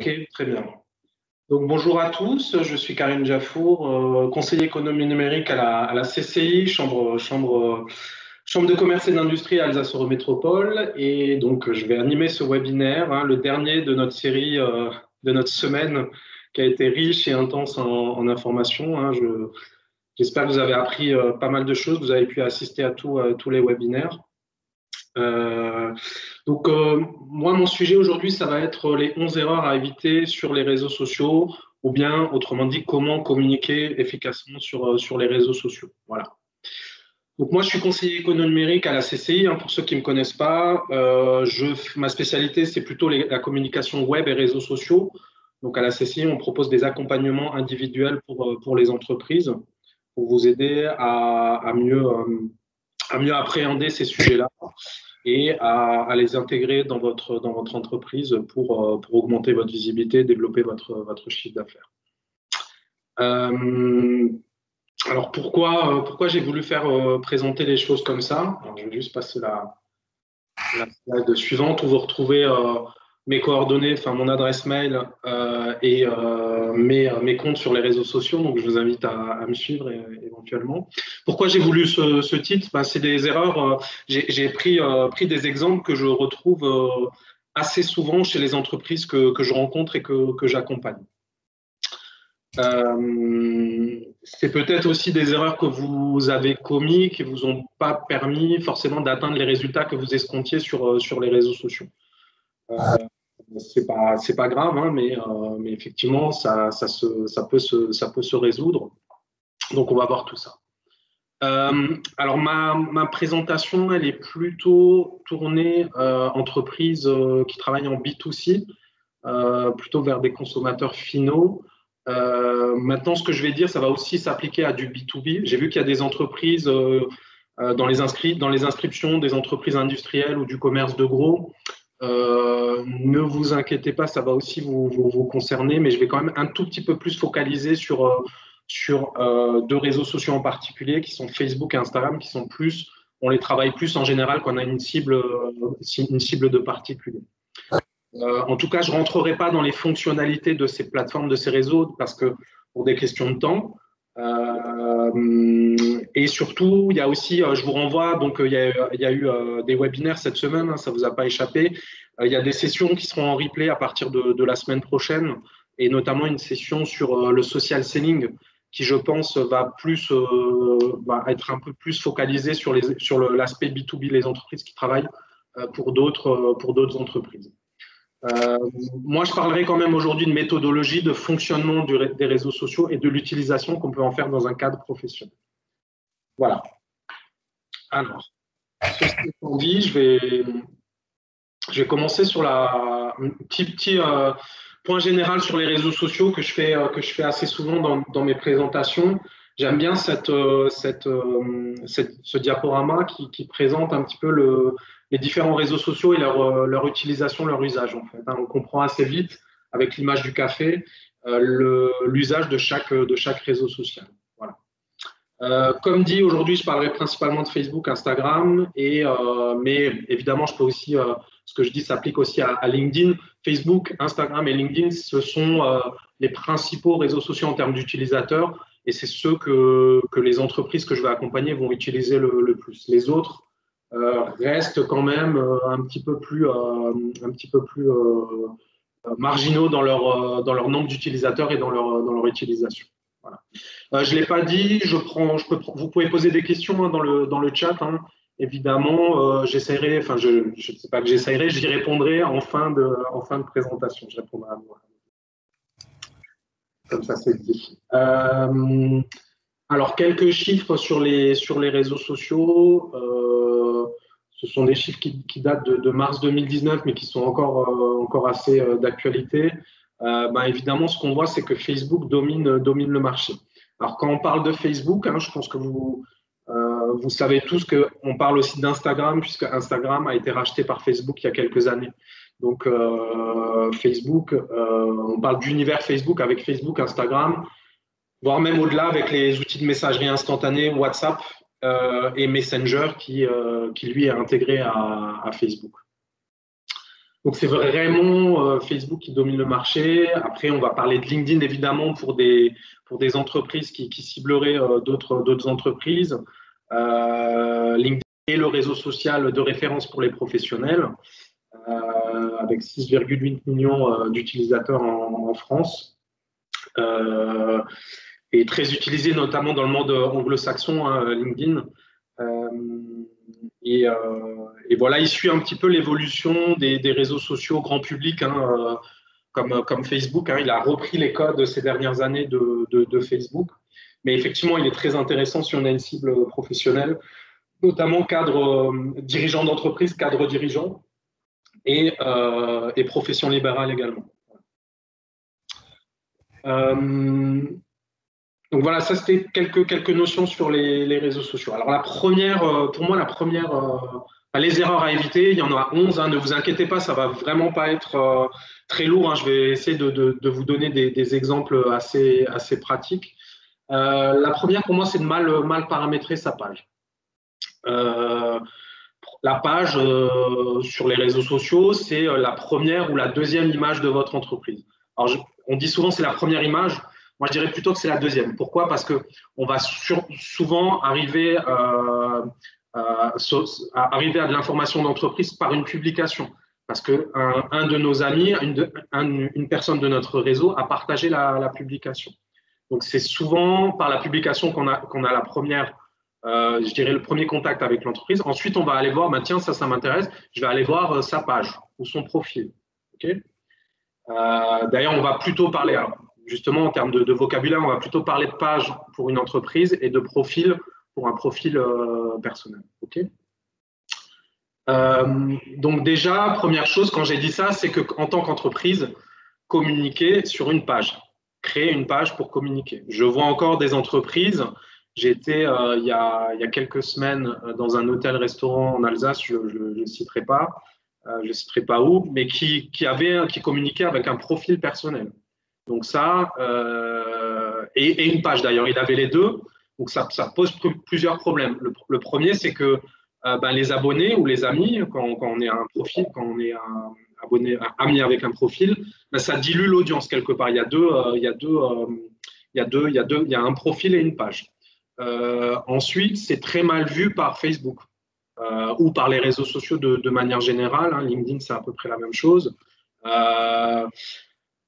Ok, très bien. Donc, bonjour à tous, je suis Karim Jafour, conseiller économie numérique à la CCI, Chambre de commerce et d'industrie à Alsace-Eurométropole. Et donc, je vais animer ce webinaire, hein, le dernier de notre série, de notre semaine, qui a été riche et intense en informations. Hein. J'espère que vous avez appris pas mal de choses, que vous avez pu assister à tous les webinaires. Moi, mon sujet aujourd'hui, ça va être les 11 erreurs à éviter sur les réseaux sociaux, ou bien, autrement dit, comment communiquer efficacement sur les réseaux sociaux. Voilà. Donc, moi, je suis conseiller économie numérique à la CCI. Hein, pour ceux qui ne me connaissent pas, ma spécialité, c'est plutôt la communication web et réseaux sociaux. Donc, à la CCI, on propose des accompagnements individuels pour les entreprises, pour vous aider à mieux appréhender ces sujets-là et à les intégrer dans votre entreprise pour augmenter votre visibilité, développer votre chiffre d'affaires. Alors, pourquoi j'ai voulu faire présenter les choses comme ça? Alors, je vais juste passer la slide suivante où vous retrouvez mes coordonnées, enfin mon adresse mail et mes comptes sur les réseaux sociaux. Donc, je vous invite à me suivre éventuellement. Pourquoi j'ai voulu ce titre? C'est des erreurs. J'ai pris des exemples que je retrouve assez souvent chez les entreprises que je rencontre et que j'accompagne. C'est peut-être aussi des erreurs que vous avez commises qui ne vous ont pas permis forcément d'atteindre les résultats que vous escomptiez sur les réseaux sociaux. C'est pas grave, hein, mais effectivement, ça peut se résoudre. Donc, on va voir tout ça. Alors, ma présentation, elle est plutôt tournée entreprise qui travaille en B2C, plutôt vers des consommateurs finaux. Maintenant, ce que je vais dire, ça va aussi s'appliquer à du B2B. J'ai vu qu'il y a des entreprises dans les inscriptions, des entreprises industrielles ou du commerce de gros. Ne vous inquiétez pas, ça va aussi vous concerner, mais je vais quand même un tout petit peu plus focaliser sur deux réseaux sociaux en particulier, qui sont Facebook et Instagram, on les travaille plus en général quand on a une cible de particulier. En tout cas, je ne rentrerai pas dans les fonctionnalités de ces plateformes, de ces réseaux, parce que pour des questions de temps. Et surtout, il y a aussi, je vous renvoie, donc il y a eu des webinaires cette semaine, hein, ça ne vous a pas échappé. Il y a des sessions qui seront en replay à partir de la semaine prochaine, et notamment une session sur le social selling, qui, je pense, va être un peu plus focalisée sur l'aspect B2B, les entreprises qui travaillent pour d'autres entreprises. Moi, je parlerai quand même aujourd'hui de méthodologie, de fonctionnement des réseaux sociaux et de l'utilisation qu'on peut en faire dans un cadre professionnel. Voilà. Alors, ceci étant dit, je vais commencer sur un petit point général sur les réseaux sociaux que je fais assez souvent dans mes présentations. J'aime bien ce diaporama qui présente un petit peu les différents réseaux sociaux et leur utilisation, leur usage en fait. On comprend assez vite avec l'image du café l'usage de chaque réseau social. Voilà. Comme dit, aujourd'hui, je parlerai principalement de Facebook, Instagram, mais évidemment, je peux aussi, ce que je dis s'applique aussi à LinkedIn. Facebook, Instagram et LinkedIn, ce sont les principaux réseaux sociaux en termes d'utilisateurs, et c'est ceux que les entreprises que je vais accompagner vont utiliser le plus. Les autres restent quand même un petit peu plus marginaux dans leur nombre d'utilisateurs et dans leur utilisation. Voilà. Je ne l'ai pas dit, vous pouvez poser des questions hein, dans le chat. Hein. Évidemment, j'essaierai, enfin, je ne sais pas que j'essaierai, j'y répondrai en fin de présentation. Je répondrai à moi. Comme ça, c'est dit. Alors, quelques chiffres sur les réseaux sociaux. Ce sont des chiffres qui datent de mars 2019, mais qui sont encore assez d'actualité. Évidemment, ce qu'on voit, c'est que Facebook domine le marché. Alors, quand on parle de Facebook, hein, je pense que vous savez tous qu'on parle aussi d'Instagram, puisque Instagram a été racheté par Facebook il y a quelques années. Donc, Facebook, on parle d'univers Facebook avec Facebook, Instagram, voire même au-delà avec les outils de messagerie instantanée, WhatsApp et Messenger qui lui est intégré à Facebook. Donc, c'est vraiment Facebook qui domine le marché. Après, on va parler de LinkedIn, évidemment, pour des entreprises qui cibleraient d'autres entreprises. LinkedIn est le réseau social de référence pour les professionnels, avec 6,8 millions d'utilisateurs en France. Et très utilisé notamment dans le monde anglo-saxon, hein, LinkedIn. Et voilà, il suit un petit peu l'évolution des réseaux sociaux grand public, hein, comme Facebook. Hein. Il a repris les codes ces dernières années de Facebook. Mais effectivement, il est très intéressant si on a une cible professionnelle, notamment cadre dirigeant d'entreprise, cadre dirigeant et profession libérale également. Donc voilà, ça c'était quelques notions sur les réseaux sociaux. Alors la première, pour moi, les erreurs à éviter, il y en a 11, hein, ne vous inquiétez pas, ça va vraiment pas être très lourd, hein, je vais essayer de vous donner des exemples assez pratiques. La première pour moi, c'est de mal paramétrer sa page. La page sur les réseaux sociaux, c'est la première ou la deuxième image de votre entreprise. Alors on dit souvent c'est la première image. Moi, je dirais plutôt que c'est la deuxième. Pourquoi? Parce qu'on va souvent arriver à de l'information d'entreprise par une publication. Parce qu'un de nos amis, une personne de notre réseau a partagé la publication. Donc, c'est souvent par la publication qu'on a la première, je dirais, le premier contact avec l'entreprise. Ensuite, on va aller voir, tiens, ça m'intéresse, je vais aller voir sa page ou son profil. Okay. D'ailleurs, on va plutôt parler, alors, justement en termes de vocabulaire, on va plutôt parler de page pour une entreprise et de profil pour un profil personnel. Okay. Donc déjà, première chose, quand j'ai dit ça, c'est qu'en tant qu'entreprise, communiquer sur une page, créer une page pour communiquer. Je vois encore des entreprises, j'étais il y a quelques semaines dans un hôtel-restaurant en Alsace, je ne citerai pas où, mais qui communiquait avec un profil personnel. Donc ça, et une page d'ailleurs, il avait les deux. Donc ça pose plusieurs problèmes. Le premier, c'est que les abonnés ou les amis, quand on est un profil, quand on est ami avec un profil, ça dilue l'audience quelque part. Il y a un profil et une page. Ensuite, c'est très mal vu par Facebook ou par les réseaux sociaux de manière générale. Hein. LinkedIn, c'est à peu près la même chose.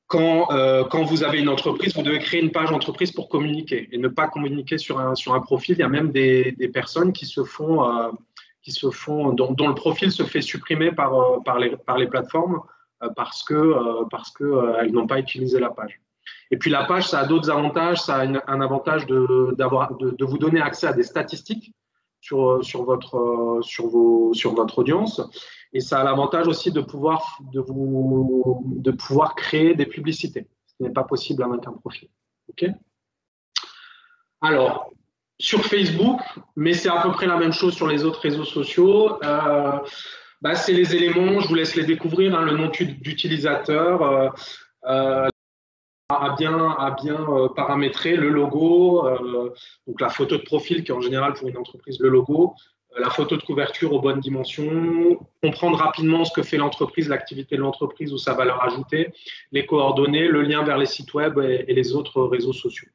Quand vous avez une entreprise, vous devez créer une page entreprise pour communiquer et ne pas communiquer sur un profil. Il y a même des personnes qui se font dont le profil se fait supprimer par les plateformes parce qu'elles n'ont pas utilisé la page. Et puis la page, ça a d'autres avantages. Ça a un avantage de vous donner accès à des statistiques sur votre audience. Et ça a l'avantage aussi de pouvoir créer des publicités, ce qui n'est pas possible avec un profil. Okay. Alors, sur Facebook, mais c'est à peu près la même chose sur les autres réseaux sociaux, c'est les éléments, je vous laisse les découvrir, hein, le nom d'utilisateur, à bien paramétrer le logo, donc la photo de profil qui est en général pour une entreprise le logo, la photo de couverture aux bonnes dimensions, comprendre rapidement ce que fait l'entreprise, l'activité de l'entreprise ou sa valeur ajoutée, les coordonnées, le lien vers les sites web et les autres réseaux sociaux.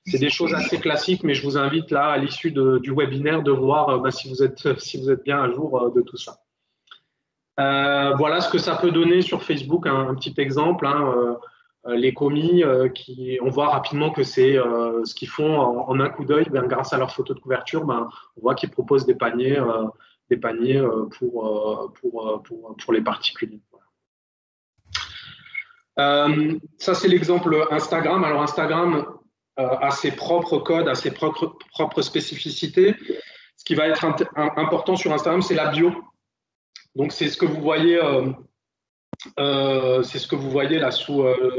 C'est des choses assez classiques, mais je vous invite là, à l'issue du webinaire, de voir si vous êtes bien à jour de tout ça. Voilà ce que ça peut donner sur Facebook, un petit exemple. Hein, les commis, on voit rapidement que c'est ce qu'ils font en un coup d'œil, grâce à leur photo de couverture, on voit qu'ils proposent des paniers pour les particuliers. Ça, c'est l'exemple Instagram. Alors, Instagram a ses propres codes, a ses propres spécificités. Ce qui va être important sur Instagram, c'est la bio. Donc, c'est ce que vous voyez... c'est ce que vous voyez là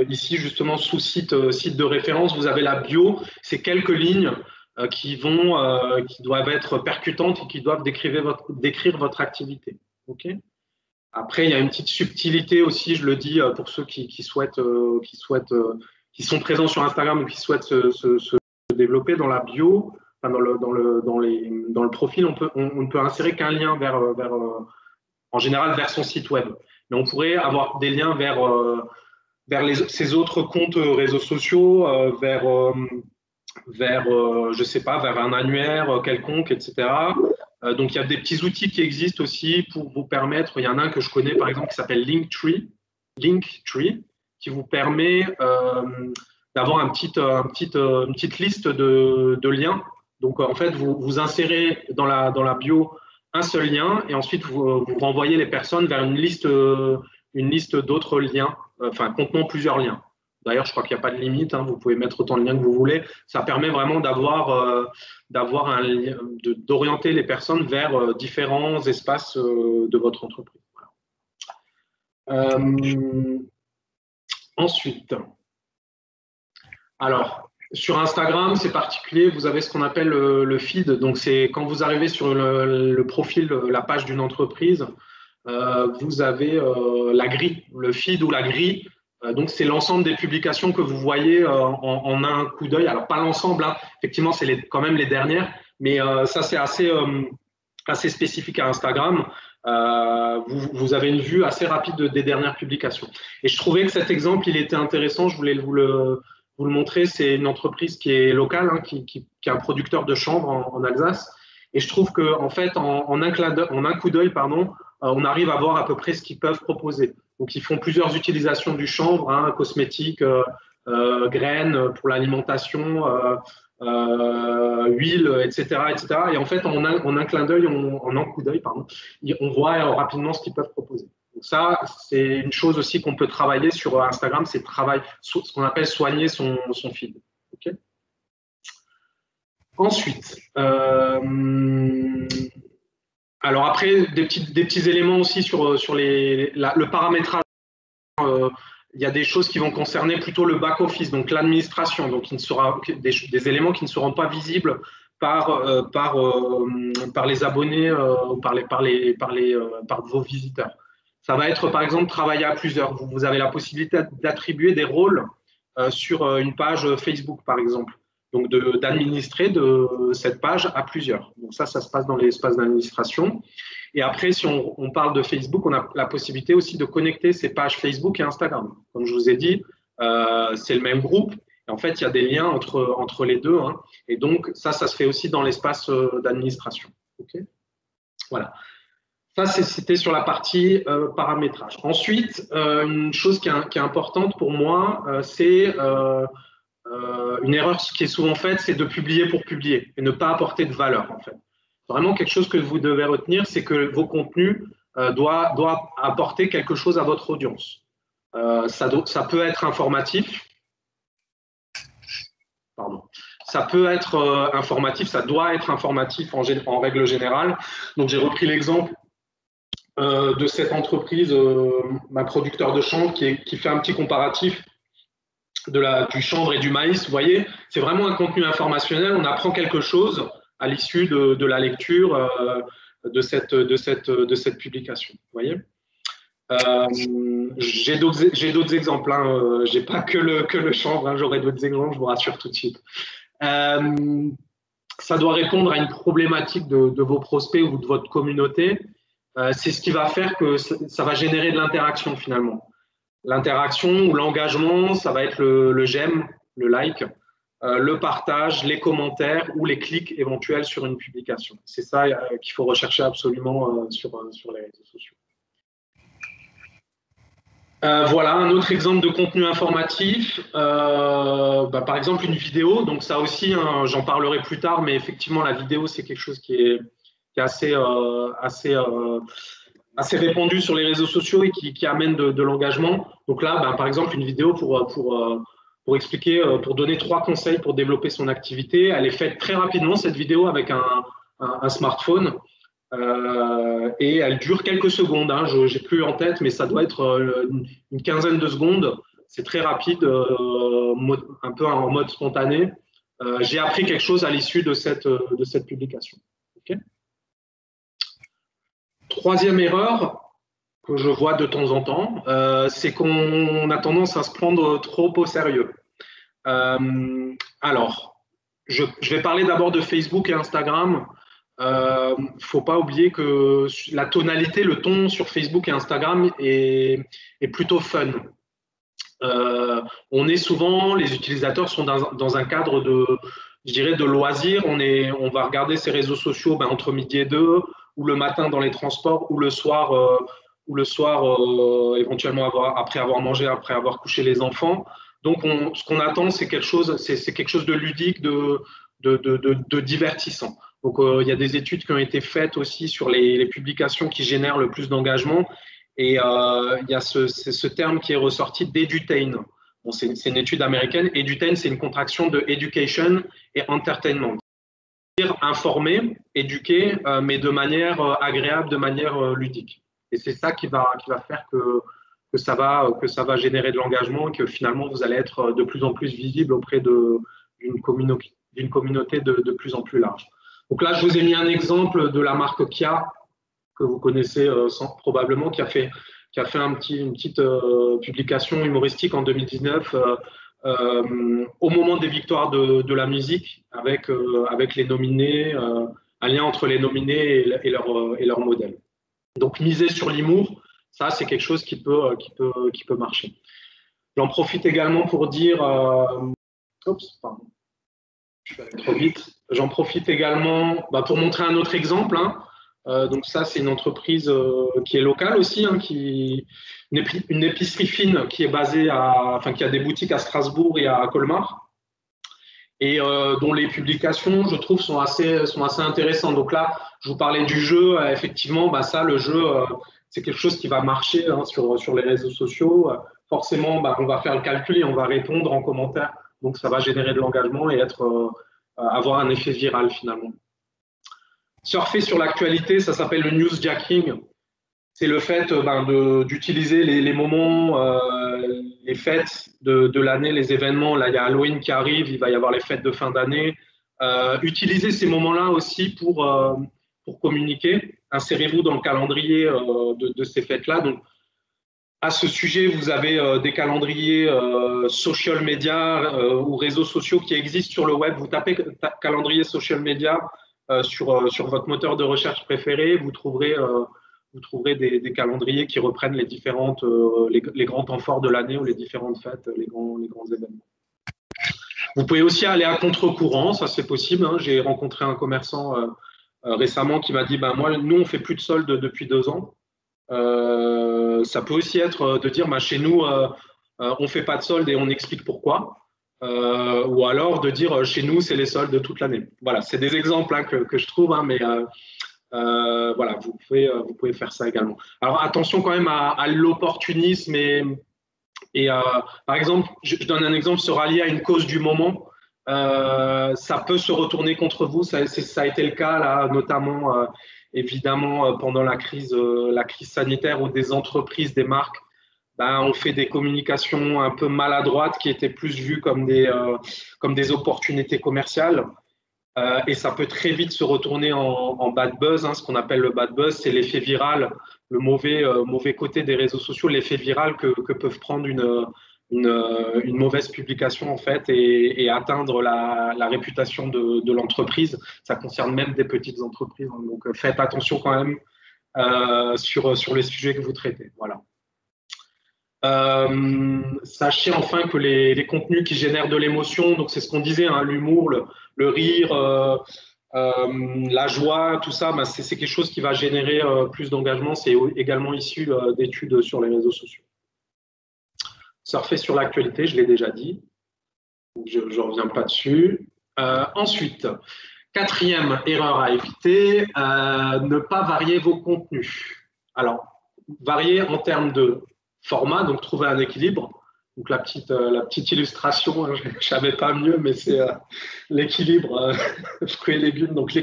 ici, justement, sous site de référence. Vous avez la bio, c'est quelques lignes qui doivent être percutantes et qui doivent décrire votre activité. Okay. Après, il y a une petite subtilité aussi, je le dis pour ceux qui sont présents sur Instagram ou qui souhaitent se développer dans la bio, enfin dans le profil, on ne peut insérer qu'un lien en général vers son site web. mais on pourrait avoir des liens vers ces autres comptes réseaux sociaux, je sais pas, vers un annuaire quelconque, etc. Donc, il y a des petits outils qui existent aussi pour vous permettre. Il y en a un que je connais, par exemple, qui s'appelle Linktree, qui vous permet d'avoir une petite liste de liens. Donc, en fait, vous insérez dans la bio un seul lien et ensuite, vous renvoyez les personnes vers une liste d'autres liens, contenant plusieurs liens. D'ailleurs, je crois qu'il n'y a pas de limite, hein, vous pouvez mettre autant de liens que vous voulez. Ça permet vraiment d'orienter les personnes vers différents espaces de votre entreprise. Voilà. Ensuite, alors, sur Instagram, c'est particulier, vous avez ce qu'on appelle le feed. Donc, c'est quand vous arrivez sur le profil, la page d'une entreprise, vous avez la grille, le feed ou la grille. Donc, c'est l'ensemble des publications que vous voyez en un coup d'œil. Alors, pas l'ensemble, hein. Effectivement, c'est quand même les dernières, mais ça, c'est assez spécifique à Instagram. Vous avez une vue assez rapide des dernières publications. Et je trouvais que cet exemple, il était intéressant. Je voulais vous le montrer. C'est une entreprise qui est locale, hein, qui est un producteur de chanvre en Alsace. Et je trouve qu'en fait, en un coup d'œil, on arrive à voir à peu près ce qu'ils peuvent proposer. Donc, ils font plusieurs utilisations du chanvre, hein, cosmétiques, graines pour l'alimentation, huile, etc., etc. Et en fait, en un clin d'œil, en un coup d'œil, on voit rapidement ce qu'ils peuvent proposer. Donc ça, c'est une chose aussi qu'on peut travailler sur Instagram, c'est ce qu'on appelle soigner son feed. Okay. Ensuite, alors après, des petits éléments aussi sur le paramétrage. Il y a des choses qui vont concerner plutôt le back-office, donc l'administration, donc des éléments qui ne seront pas visibles par les abonnés ou par vos visiteurs. Ça va être, par exemple, travailler à plusieurs. Vous avez la possibilité d'attribuer des rôles sur une page Facebook, par exemple. Donc, d'administrer de cette page à plusieurs. Donc, ça se passe dans l'espace d'administration. Et après, si on parle de Facebook, on a la possibilité aussi de connecter ces pages Facebook et Instagram. Comme je vous ai dit, c'est le même groupe. Et en fait, il y a des liens entre les deux. Hein. Et donc, ça se fait aussi dans l'espace d'administration. Okay. Voilà. Ça, c'était sur la partie paramétrage. Ensuite, une chose qui est importante pour moi, c'est une erreur qui est souvent faite, c'est de publier pour publier et ne pas apporter de valeur, en fait. Vraiment, quelque chose que vous devez retenir, c'est que vos contenus doivent apporter quelque chose à votre audience. Ça peut être informatif. Pardon. Ça peut être informatif, ça doit être informatif en règle générale. Donc, j'ai repris l'exemple de cette entreprise, ma producteur de chanvre, qui fait un petit comparatif du chanvre et du maïs. Vous voyez, c'est vraiment un contenu informationnel. On apprend quelque chose à l'issue de la lecture de cette publication. Vous voyez, j'ai d'autres exemples. Hein. J'ai pas que le chanvre. Hein. J'aurai d'autres exemples. Je vous rassure tout de suite. Ça doit répondre à une problématique de vos prospects ou de votre communauté. C'est ce qui va faire que ça va générer de l'interaction finalement. L'interaction ou l'engagement, ça va être le j'aime, le like, le partage, les commentaires ou les clics éventuels sur une publication. C'est ça qu'il faut rechercher absolument sur les réseaux sociaux. Voilà un autre exemple de contenu informatif. Par exemple, une vidéo. Donc ça aussi, hein, j'en parlerai plus tard, mais effectivement, la vidéo, c'est quelque chose qui est assez répandu sur les réseaux sociaux et qui amène de l'engagement. Donc là, par exemple, une vidéo pour expliquer, pour donner 3 conseils pour développer son activité. Elle est faite très rapidement, cette vidéo, avec un smartphone. Et elle dure quelques secondes. Hein, je n'ai plus en tête, mais ça doit être une quinzaine de secondes. C'est très rapide, un peu en mode spontané. J'ai appris quelque chose à l'issue de cette publication. Okay. Troisième erreur que je vois de temps en temps, c'est qu'on a tendance à se prendre trop au sérieux. Alors, je vais parler d'abord de Facebook et Instagram. faut pas oublier que la tonalité, le ton sur Facebook et Instagram est plutôt fun. On est souvent, les utilisateurs sont dans un cadre de, je dirais, de loisirs. On va regarder ces réseaux sociaux entre midi et deux, ou le matin dans les transports, ou le soir, éventuellement après avoir mangé, après avoir couché les enfants. Donc, ce qu'on attend, c'est quelque chose de ludique, de divertissant. Donc, il y a des études qui ont été faites aussi sur les publications qui génèrent le plus d'engagement. Et il y a ce terme qui est ressorti d'edutain. Bon, c'est une étude américaine. Edutain, c'est une contraction de education et entertainment. C'est-à-dire informer, éduquer, mais de manière agréable, de manière ludique. Et c'est ça qui va faire que ça va générer de l'engagement et que finalement vous allez être de plus en plus visible auprès d'une communauté de plus en plus large. Donc là, je vous ai mis un exemple de la marque Kia, que vous connaissez probablement, qui a fait une petite publication humoristique en 2019 au moment des victoires de la musique avec les nominés, un lien entre les nominés et leur modèle. Donc miser sur l'humour, ça c'est quelque chose qui peut marcher. J'en profite également pour dire oups, pardon, je suis allé trop vite. J'en profite également pour montrer un autre exemple. Donc ça, c'est une entreprise qui est locale aussi, une épicerie fine qui est basée qui a des boutiques à Strasbourg et à Colmar, et dont les publications, je trouve, sont assez intéressantes. Donc là, je vous parlais du jeu. Effectivement, ça, le jeu, c'est quelque chose qui va marcher sur les réseaux sociaux. Forcément, on va faire le calcul et on va répondre en commentaire. Donc ça va générer de l'engagement et avoir un effet viral finalement. Surfer sur l'actualité, ça s'appelle le newsjacking. C'est le fait d'utiliser les moments, les fêtes de l'année, les événements. Là, il y a Halloween qui arrive, il va y avoir les fêtes de fin d'année. Utilisez ces moments-là aussi pour communiquer. Insérez-vous dans le calendrier de ces fêtes-là. Donc, à ce sujet, vous avez des calendriers social media ou réseaux sociaux qui existent sur le web. Vous tapez calendrier social media sur votre moteur de recherche préféré, vous trouverez des calendriers qui reprennent les grands temps forts de l'année ou les différentes fêtes, les grands événements. Vous pouvez aussi aller à contre-courant, ça c'est possible. J'ai rencontré un commerçant récemment qui m'a dit nous on fait plus de soldes depuis 2 ans. Ça peut aussi être de dire chez nous on fait pas de soldes et on explique pourquoi. Ou alors de dire chez nous c'est les soldes toute l'année. Voilà, c'est des exemples que je trouve, mais voilà, vous pouvez faire ça également. Alors attention quand même à l'opportunisme et par exemple, je donne un exemple, se rallier à une cause du moment, ça peut se retourner contre vous. Ça a été le cas là, notamment évidemment pendant la crise sanitaire où des entreprises, des marques ont fait des communications un peu maladroites qui étaient plus vues comme des opportunités commerciales. Et ça peut très vite se retourner en bad buzz. Ce qu'on appelle le bad buzz, c'est l'effet viral, le mauvais côté des réseaux sociaux, l'effet viral que peuvent prendre une mauvaise publication en fait et atteindre la réputation de l'entreprise. Ça concerne même des petites entreprises. Donc faites attention quand même sur les sujets que vous traitez. Voilà. Sachez enfin que les contenus qui génèrent de l'émotion, donc c'est ce qu'on disait, l'humour, le rire, la joie, tout ça, c'est quelque chose qui va générer plus d'engagement. C'est également issu d'études sur les réseaux sociaux. Surfer sur l'actualité, je l'ai déjà dit, je ne reviens pas dessus. Ensuite, 4e erreur à éviter, ne pas varier vos contenus. Alors, varier en termes de format, donc trouver un équilibre. Donc la petite illustration, je ne savais pas mieux, mais c'est l'équilibre fruits et légumes, donc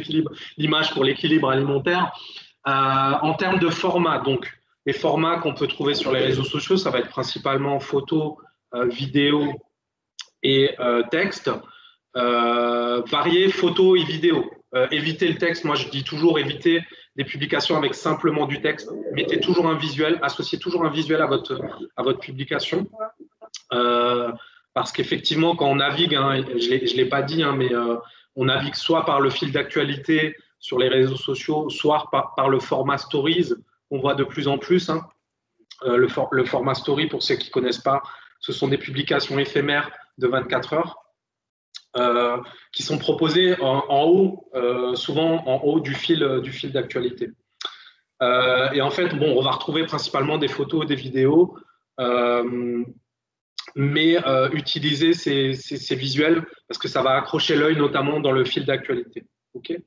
l'image pour l'équilibre alimentaire. En termes de format, donc les formats qu'on peut trouver sur les réseaux sociaux, ça va être principalement photo, vidéo et texte. Varier photo et vidéo. Éviter le texte, moi je dis toujours éviter des publications avec simplement du texte. Mettez toujours un visuel, associez toujours un visuel à votre publication. Parce qu'effectivement, quand on navigue, je ne l'ai pas dit, mais on navigue soit par le fil d'actualité, sur les réseaux sociaux, soit par le format Stories, qu'on voit de plus en plus. Hein. Le format Story, pour ceux qui ne connaissent pas, ce sont des publications éphémères de 24 heures qui sont proposées en haut, souvent en haut du fil d'actualité. Et en fait, bon, on va retrouver principalement des photos, des vidéos, mais utiliser ces visuels parce que ça va accrocher l'œil, notamment dans le fil d'actualité. Okay,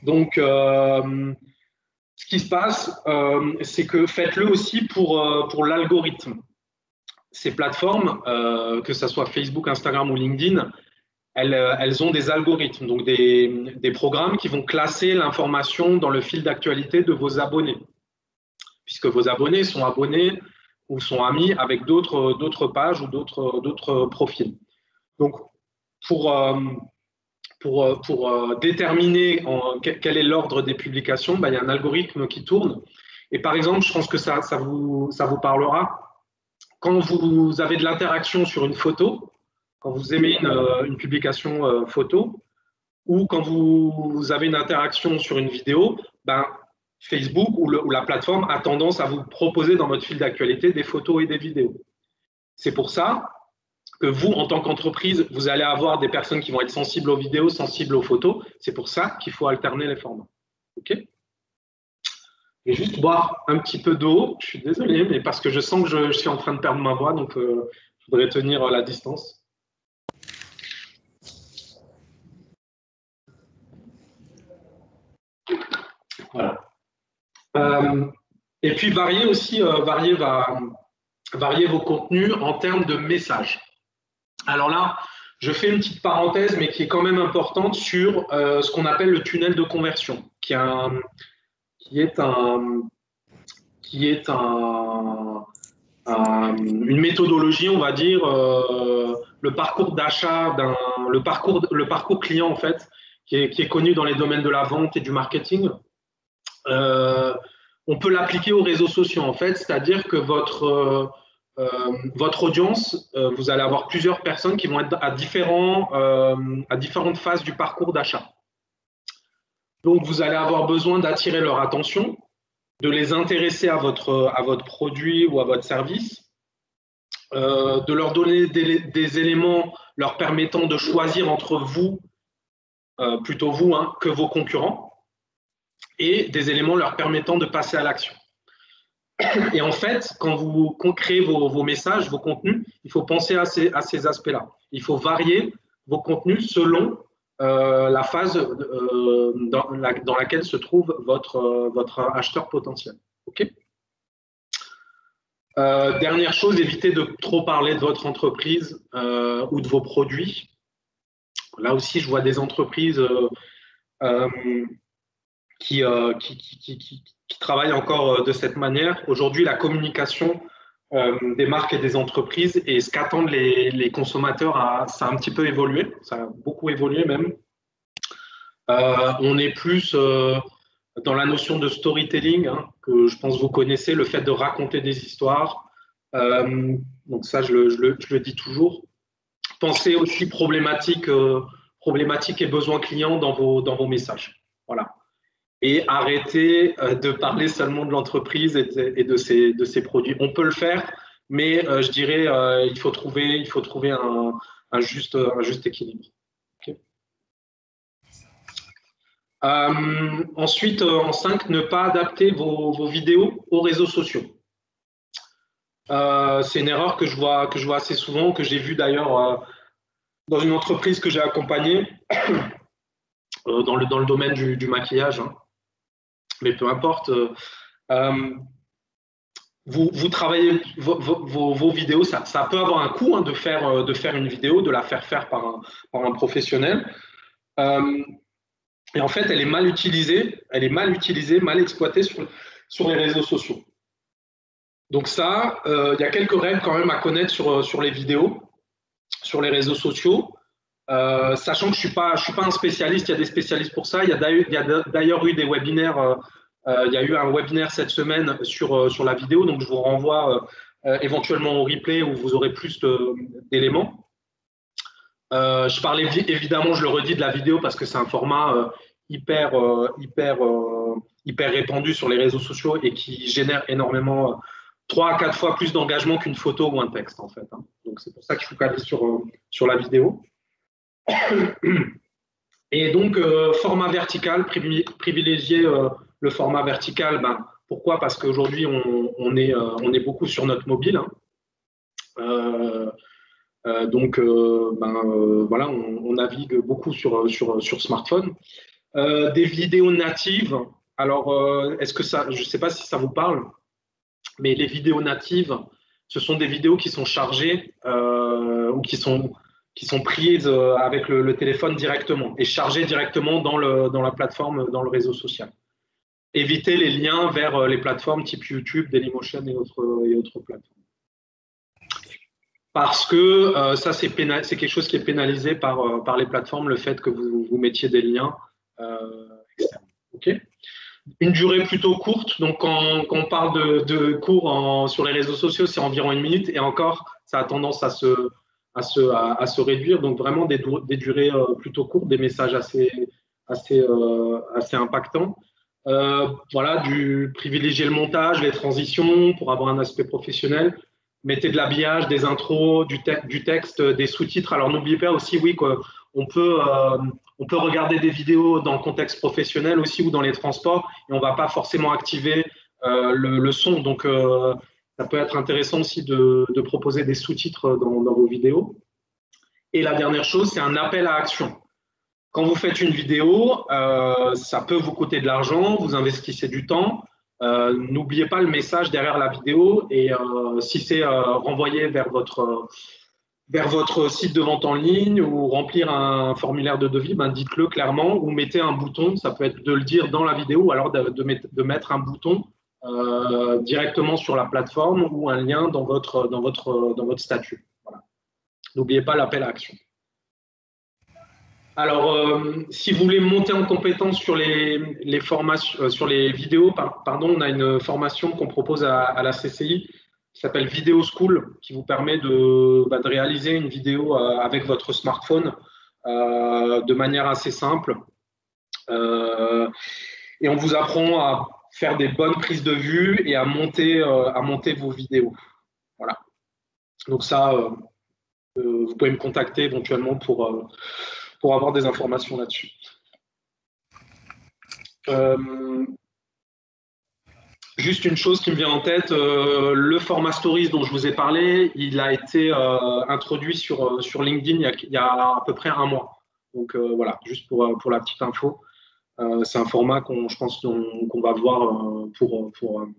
donc, ce qui se passe, c'est que faites-le aussi pour l'algorithme. Ces plateformes, que ce soit Facebook, Instagram ou LinkedIn, elles ont des algorithmes, donc des programmes qui vont classer l'information dans le fil d'actualité de vos abonnés, puisque vos abonnés sont abonnés ou sont amis avec d'autres pages ou d'autres profils. Donc, pour déterminer quel est l'ordre des publications, il y a un algorithme qui tourne. Et par exemple, je pense que ça vous parlera. Quand vous avez de l'interaction sur une photo, quand vous aimez une publication photo, ou quand vous avez une interaction sur une vidéo, Facebook ou la plateforme a tendance à vous proposer dans votre fil d'actualité des photos et des vidéos. C'est pour ça que vous, en tant qu'entreprise, vous allez avoir des personnes qui vont être sensibles aux vidéos, sensibles aux photos. C'est pour ça qu'il faut alterner les formats. OK ? Je vais juste boire un petit peu d'eau. Je suis désolé, mais parce que je sens que je suis en train de perdre ma voix, donc je voudrais tenir la distance. Voilà. Et puis, varier vos contenus en termes de messages. Alors là, je fais une petite parenthèse, mais qui est quand même importante sur ce qu'on appelle le tunnel de conversion, qui est une méthodologie, on va dire, le parcours d'achat, le parcours client en fait, qui est connu dans les domaines de la vente et du marketing. On peut l'appliquer aux réseaux sociaux en fait, c'est-à-dire que votre audience, vous allez avoir plusieurs personnes qui vont être à différentes phases du parcours d'achat. Donc, vous allez avoir besoin d'attirer leur attention, de les intéresser à votre produit ou à votre service, de leur donner des éléments leur permettant de choisir entre vous, plutôt vous, hein, que vos concurrents, et des éléments leur permettant de passer à l'action. Et en fait, quand vous créez vos messages, vos contenus, il faut penser à ces aspects-là. Il faut varier vos contenus selon la phase dans laquelle se trouve votre acheteur potentiel. Okay. Dernière chose, évitez de trop parler de votre entreprise ou de vos produits. Là aussi, je vois des entreprises qui travaillent encore de cette manière. Aujourd'hui, la communication des marques et des entreprises et ce qu'attendent les consommateurs, ça a un petit peu évolué, ça a beaucoup évolué même. On est plus dans la notion de storytelling, hein, que je pense que vous connaissez, le fait de raconter des histoires. Donc ça, je le dis toujours. Pensez aussi problématiques et besoins clients dans vos messages. Voilà. Et arrêtez de parler seulement de l'entreprise et de ses produits. On peut le faire, mais je dirais il faut trouver un juste équilibre. Okay. Ensuite, en 5, ne pas adapter vos vidéos aux réseaux sociaux. C'est une erreur que je vois assez souvent, que j'ai vu d'ailleurs dans une entreprise que j'ai accompagnée dans le domaine du maquillage. Hein. Mais peu importe, vous travaillez vos vidéos, ça peut avoir un coût, hein, de faire une vidéo, de la faire par un professionnel. Et en fait, elle est mal utilisée, mal exploitée sur les réseaux sociaux. Donc ça, il y a quelques règles quand même à connaître sur les vidéos, sur les réseaux sociaux. Sachant que je suis pas un spécialiste, il y a des spécialistes pour ça. Il y a d'ailleurs eu des webinaires. Il y a eu un webinaire cette semaine sur la vidéo, donc je vous renvoie éventuellement au replay où vous aurez plus d'éléments. Je parlais évidemment, je le redis, de la vidéo parce que c'est un format hyper répandu sur les réseaux sociaux et qui génère énormément, 3 à 4 fois plus d'engagement qu'une photo ou un texte, en fait. Hein. Donc, c'est pour ça que je focalise sur la vidéo. Et donc, format vertical, privilégier le format vertical. Ben, pourquoi? Parce qu'aujourd'hui, on est beaucoup sur notre mobile. Hein. Voilà, on navigue beaucoup sur smartphone. Des vidéos natives. Alors, est-ce que ça, je ne sais pas si ça vous parle, mais les vidéos natives, ce sont des vidéos qui sont chargées ou qui sont prises avec le téléphone directement et chargées directement dans la plateforme, dans le réseau social. Éviter les liens vers les plateformes type YouTube, Dailymotion et autres plateformes. Parce que ça, c'est quelque chose qui est pénalisé par les plateformes, le fait que vous mettiez des liens externes. Okay. Une durée plutôt courte. Donc, quand on parle de cours sur les réseaux sociaux, c'est environ 1 minute. Et encore, ça a tendance à se réduire. Donc, vraiment des durées plutôt courtes, des messages assez impactants. Voilà, privilégier le montage, les transitions pour avoir un aspect professionnel. Mettez de l'habillage, des intros, du texte, des sous-titres. Alors, n'oubliez pas aussi, oui, qu'on peut regarder des vidéos dans le contexte professionnel aussi ou dans les transports et on ne va pas forcément activer le son. Donc, ça peut être intéressant aussi de proposer des sous-titres dans vos vidéos. Et la dernière chose, c'est un appel à action. Quand vous faites une vidéo, ça peut vous coûter de l'argent, vous investissez du temps. N'oubliez pas le message derrière la vidéo et si c'est renvoyé vers votre site de vente en ligne ou remplir un formulaire de devis, ben dites-le clairement ou mettez un bouton, ça peut être de le dire dans la vidéo ou alors de mettre un bouton directement sur la plateforme ou un lien dans votre statut. Voilà. N'oubliez pas l'appel à action. Alors, si vous voulez monter en compétence sur les formations, sur les vidéos, pardon, on a une formation qu'on propose à la CCI qui s'appelle Video School, qui vous permet de réaliser une vidéo avec votre smartphone de manière assez simple. Et on vous apprend à faire des bonnes prises de vue et à monter vos vidéos. Voilà. Donc ça, vous pouvez me contacter éventuellement pour avoir des informations là-dessus. Juste une chose qui me vient en tête, le format Stories dont je vous ai parlé, il a été introduit sur LinkedIn il y a à peu près 1 mois. Donc voilà, juste pour la petite info. C'est un format je pense qu'on va voir pour un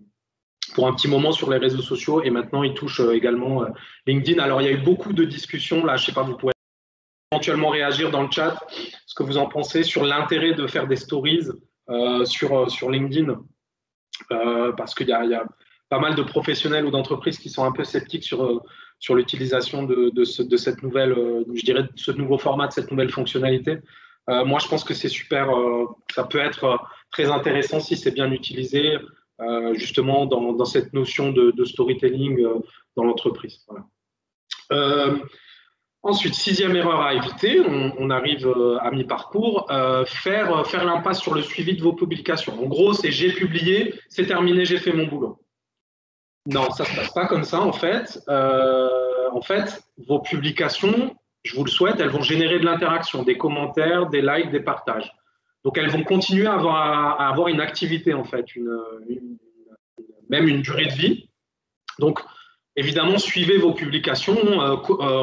petit moment sur les réseaux sociaux et maintenant il touche également LinkedIn. Alors il y a eu beaucoup de discussions, là je ne sais pas, vous pourrez éventuellement réagir dans le chat, ce que vous en pensez sur l'intérêt de faire des stories sur LinkedIn, parce qu'il y a pas mal de professionnels ou d'entreprises qui sont un peu sceptiques sur l'utilisation de cette nouvelle, je dirais, de ce nouveau format, de cette nouvelle fonctionnalité. Moi, je pense que c'est super, ça peut être très intéressant si c'est bien utilisé, justement dans cette notion de storytelling dans l'entreprise. Voilà. Ensuite, 6e erreur à éviter, on arrive à mi-parcours, faire l'impasse sur le suivi de vos publications. En gros, c'est j'ai publié, c'est terminé, j'ai fait mon boulot. Non, ça ne se passe pas comme ça en fait. En fait, vos publications, je vous le souhaite, elles vont générer de l'interaction, des commentaires, des likes, des partages. Donc, elles vont continuer à avoir une activité en fait, même une durée de vie. Donc, évidemment, suivez vos publications,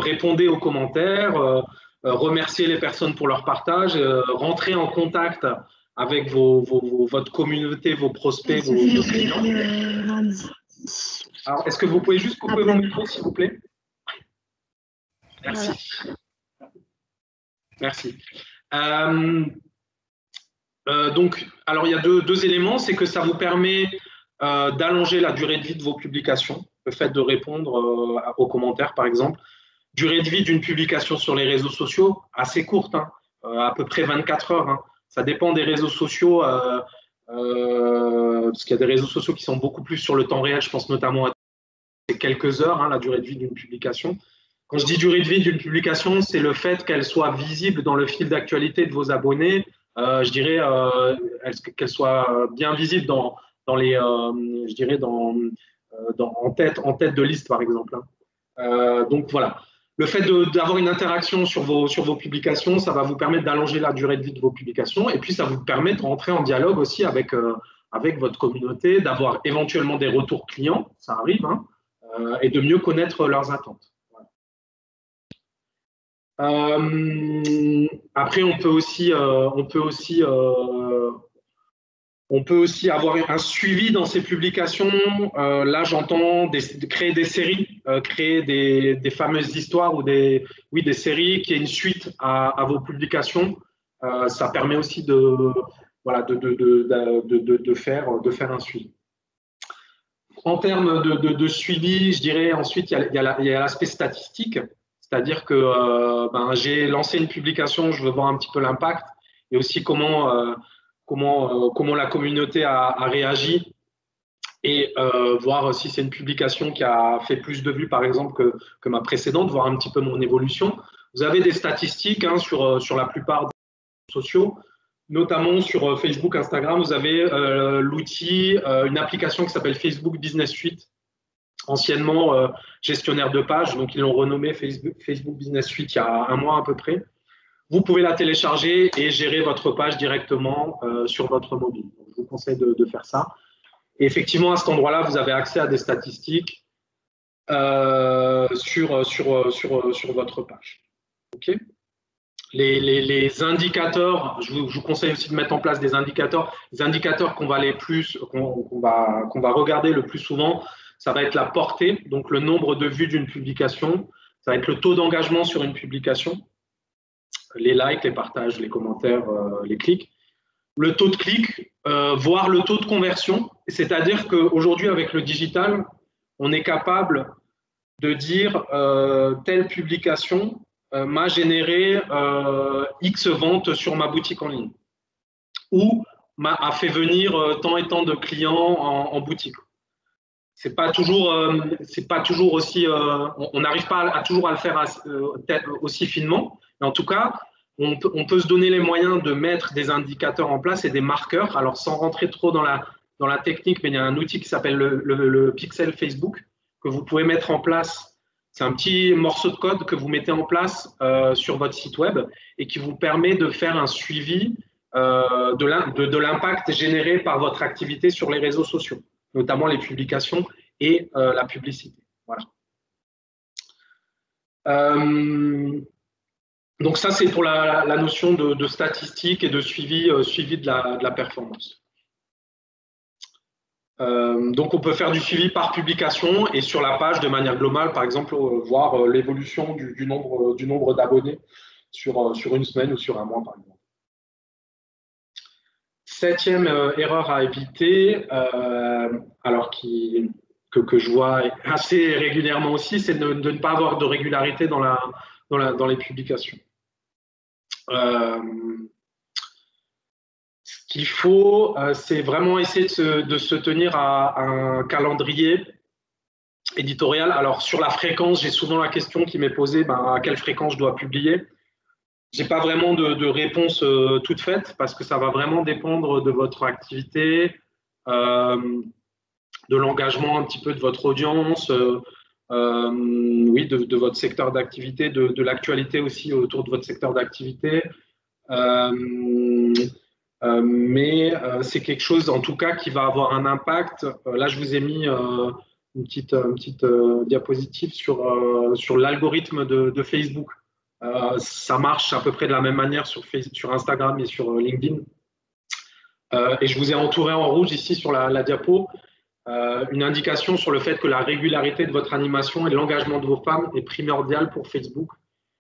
répondez aux commentaires, remerciez les personnes pour leur partage, rentrez en contact avec votre communauté, vos prospects, vos clients. Alors, est-ce que vous pouvez juste couper mon micro, s'il vous plaît? Merci. Merci. Donc, alors, il y a deux éléments. C'est que ça vous permet d'allonger la durée de vie de vos publications. Le fait de répondre aux commentaires, par exemple. Durée de vie d'une publication sur les réseaux sociaux, assez courte, hein, à peu près 24 heures. Hein. Ça dépend des réseaux sociaux, parce qu'il y a des réseaux sociaux qui sont beaucoup plus sur le temps réel. Je pense notamment à quelques heures, hein, la durée de vie d'une publication. Quand je dis durée de vie d'une publication, c'est le fait qu'elle soit visible dans le fil d'actualité de vos abonnés je dirais, qu'elle soit bien visible dans les, je dirais, en tête de liste, par exemple. Donc voilà. Le fait d'avoir une interaction sur vos publications, ça va vous permettre d'allonger la durée de vie de vos publications et puis ça vous permet de rentrer en dialogue aussi avec votre communauté, d'avoir éventuellement des retours clients, ça arrive, hein, et de mieux connaître leurs attentes. Après, on peut aussi avoir un suivi dans ces publications. Là, j'entends créer des séries, créer des fameuses histoires ou des séries qui aient une suite à vos publications. Ça permet aussi voilà, de faire un suivi. En termes de suivi, je dirais ensuite, il y a l'aspect statistique. C'est-à-dire que j'ai lancé une publication, je veux voir un petit peu l'impact et aussi comment la communauté a réagi et voir si c'est une publication qui a fait plus de vues, par exemple, que ma précédente, voir un petit peu mon évolution. Vous avez des statistiques hein, sur la plupart des réseaux sociaux, notamment sur Facebook, Instagram. Vous avez l'outil, une application qui s'appelle Facebook Business Suite, anciennement gestionnaire de page. Donc, ils l'ont renommé Facebook Business Suite il y a un mois à peu près. Vous pouvez la télécharger et gérer votre page directement sur votre mobile. Donc, je vous conseille de faire ça. Et effectivement, à cet endroit-là, vous avez accès à des statistiques sur votre page. OK. Les indicateurs, je vous conseille aussi de mettre en place des indicateurs. Les indicateurs qu'on va regarder le plus souvent, ça va être la portée, donc le nombre de vues d'une publication. Ça va être le taux d'engagement sur une publication, les likes, les partages, les commentaires, les clics. Le taux de clic, voire le taux de conversion. C'est-à-dire qu'aujourd'hui, avec le digital, on est capable de dire telle publication m'a généré X ventes sur ma boutique en ligne ou a fait venir tant et tant de clients en boutique. C'est pas toujours aussi, on n'arrive pas toujours à le faire aussi finement, mais en tout cas, on peut se donner les moyens de mettre des indicateurs en place et des marqueurs. Alors, sans rentrer trop dans la technique, mais il y a un outil qui s'appelle le Pixel Facebook que vous pouvez mettre en place. C'est un petit morceau de code que vous mettez en place sur votre site web et qui vous permet de faire un suivi de l'impact généré par votre activité sur les réseaux sociaux, notamment les publications et la publicité. Voilà. Donc ça, c'est pour la notion de statistique et de suivi de la performance. Donc on peut faire du suivi par publication et sur la page de manière globale, par exemple, voir l'évolution du nombre d'abonnés sur une semaine ou sur un mois, par exemple. Septième erreur à éviter, alors que je vois assez régulièrement aussi, c'est de ne pas avoir de régularité dans les publications. Ce qu'il faut, c'est vraiment essayer de se tenir à un calendrier éditorial. Alors, sur la fréquence, j'ai souvent la question qui m'est posée, à quelle fréquence je dois publier. Je n'ai pas vraiment de réponse toute faite parce que ça va vraiment dépendre de votre activité, de l'engagement un petit peu de votre audience, oui, de votre secteur d'activité, de l'actualité aussi autour de votre secteur d'activité. Mais c'est quelque chose, en tout cas, qui va avoir un impact. Là, je vous ai mis une petite diapositive sur l'algorithme de Facebook. Ça marche à peu près de la même manière sur Instagram et sur LinkedIn. Et je vous ai entouré en rouge ici sur la diapo une indication sur le fait que la régularité de votre animation et l'engagement de vos femmes est primordial pour Facebook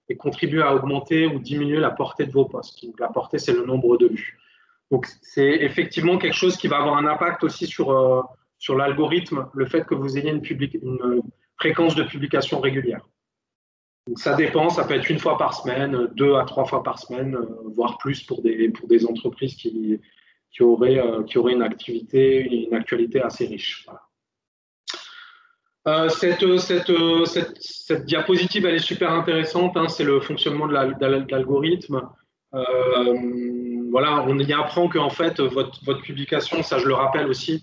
et contribue à augmenter ou diminuer la portée de vos posts. Donc, la portée, c'est le nombre de vues. Donc, c'est effectivement quelque chose qui va avoir un impact aussi sur l'algorithme, le fait que vous ayez une fréquence de publication régulière. Donc, ça dépend, ça peut être 1 fois par semaine, 2 à 3 fois par semaine, voire plus pour des entreprises qui auraient une actualité assez riche. Voilà. Cette diapositive, elle est super intéressante, hein, c'est le fonctionnement de l'algorithme. voilà, on y apprend qu'en fait, votre publication, ça je le rappelle aussi,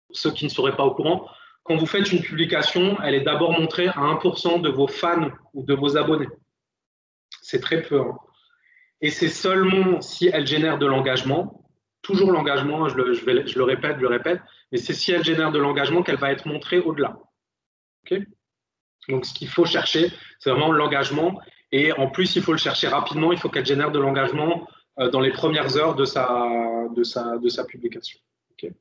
pour ceux qui ne seraient pas au courant, quand vous faites une publication, elle est d'abord montrée à 1% de vos fans ou de vos abonnés. C'est très peu. Hein. Et c'est seulement si elle génère de l'engagement, toujours l'engagement, je le répète, mais c'est si elle génère de l'engagement qu'elle va être montrée au-delà. Okay. Donc, ce qu'il faut chercher, c'est vraiment l'engagement. Et en plus, il faut le chercher rapidement. Il faut qu'elle génère de l'engagement dans les premières heures de sa publication. Okay.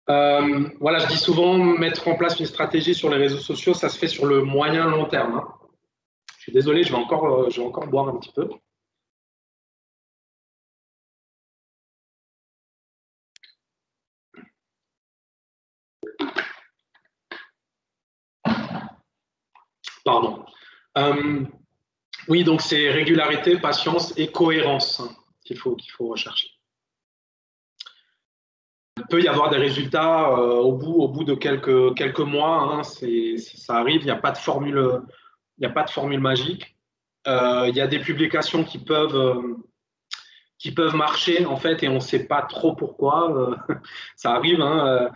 Voilà, je dis souvent, mettre en place une stratégie sur les réseaux sociaux, ça se fait sur le moyen long terme. Hein. Je suis désolé, je vais encore boire un petit peu. Pardon. Oui, donc c'est régularité, patience et cohérence hein, qu'il faut rechercher. Il peut y avoir des résultats au bout de quelques mois. Hein, ça arrive, il n'y a pas de formule magique. Il y a des publications qui peuvent marcher en fait et on ne sait pas trop pourquoi. Ça arrive. Hein,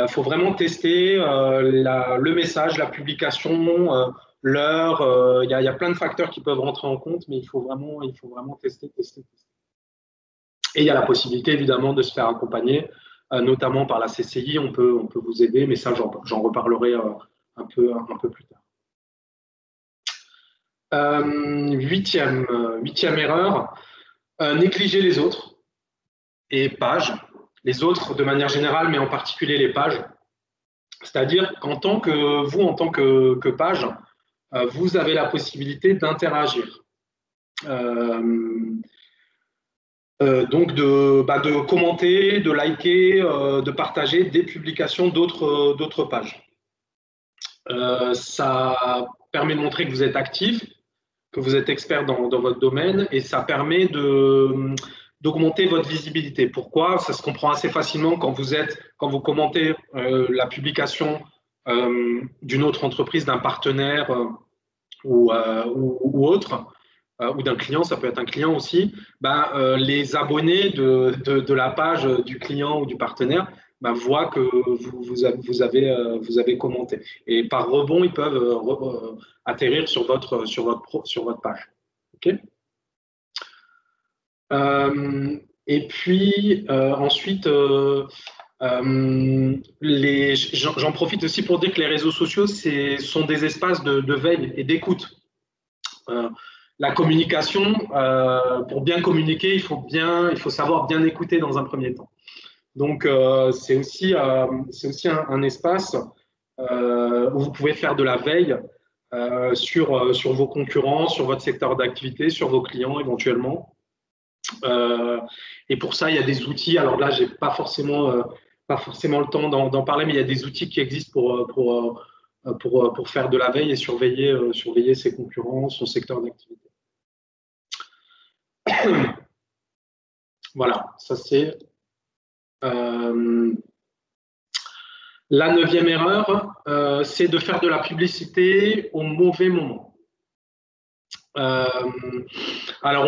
faut vraiment tester le message, la publication, l'heure. Il y a plein de facteurs qui peuvent rentrer en compte, mais il faut vraiment tester. Et il y a la possibilité évidemment de se faire accompagner, notamment par la CCI. On peut vous aider, mais ça j'en reparlerai un peu plus tard. Huitième erreur, négliger les autres et pages. Les autres de manière générale, mais en particulier les pages. C'est-à-dire qu'en tant que page, vous avez la possibilité d'interagir. Donc de commenter, de liker, de partager des publications d'autres pages. Ça permet de montrer que vous êtes actif, que vous êtes expert dans votre domaine et ça permet d'augmenter votre visibilité. Pourquoi? Ça se comprend assez facilement quand vous commentez la publication d'une autre entreprise, d'un partenaire ou autre, ou d'un client, ça peut être un client aussi, les abonnés de la page du client ou du partenaire voient que vous avez commenté. Et par rebond, ils peuvent atterrir sur votre page. Okay. Et puis ensuite, j'en profite aussi pour dire que les réseaux sociaux sont des espaces de veille et d'écoute. La communication, pour bien communiquer, il faut savoir bien écouter dans un premier temps. Donc, c'est aussi un espace où vous pouvez faire de la veille sur vos concurrents, sur votre secteur d'activité, sur vos clients éventuellement. Et pour ça, il y a des outils. Alors là, je n'ai pas forcément le temps d'en parler, mais il y a des outils qui existent pour faire de la veille et surveiller ses concurrents, son secteur d'activité. Voilà, ça c'est la 9e erreur, c'est de faire de la publicité au mauvais moment. Alors,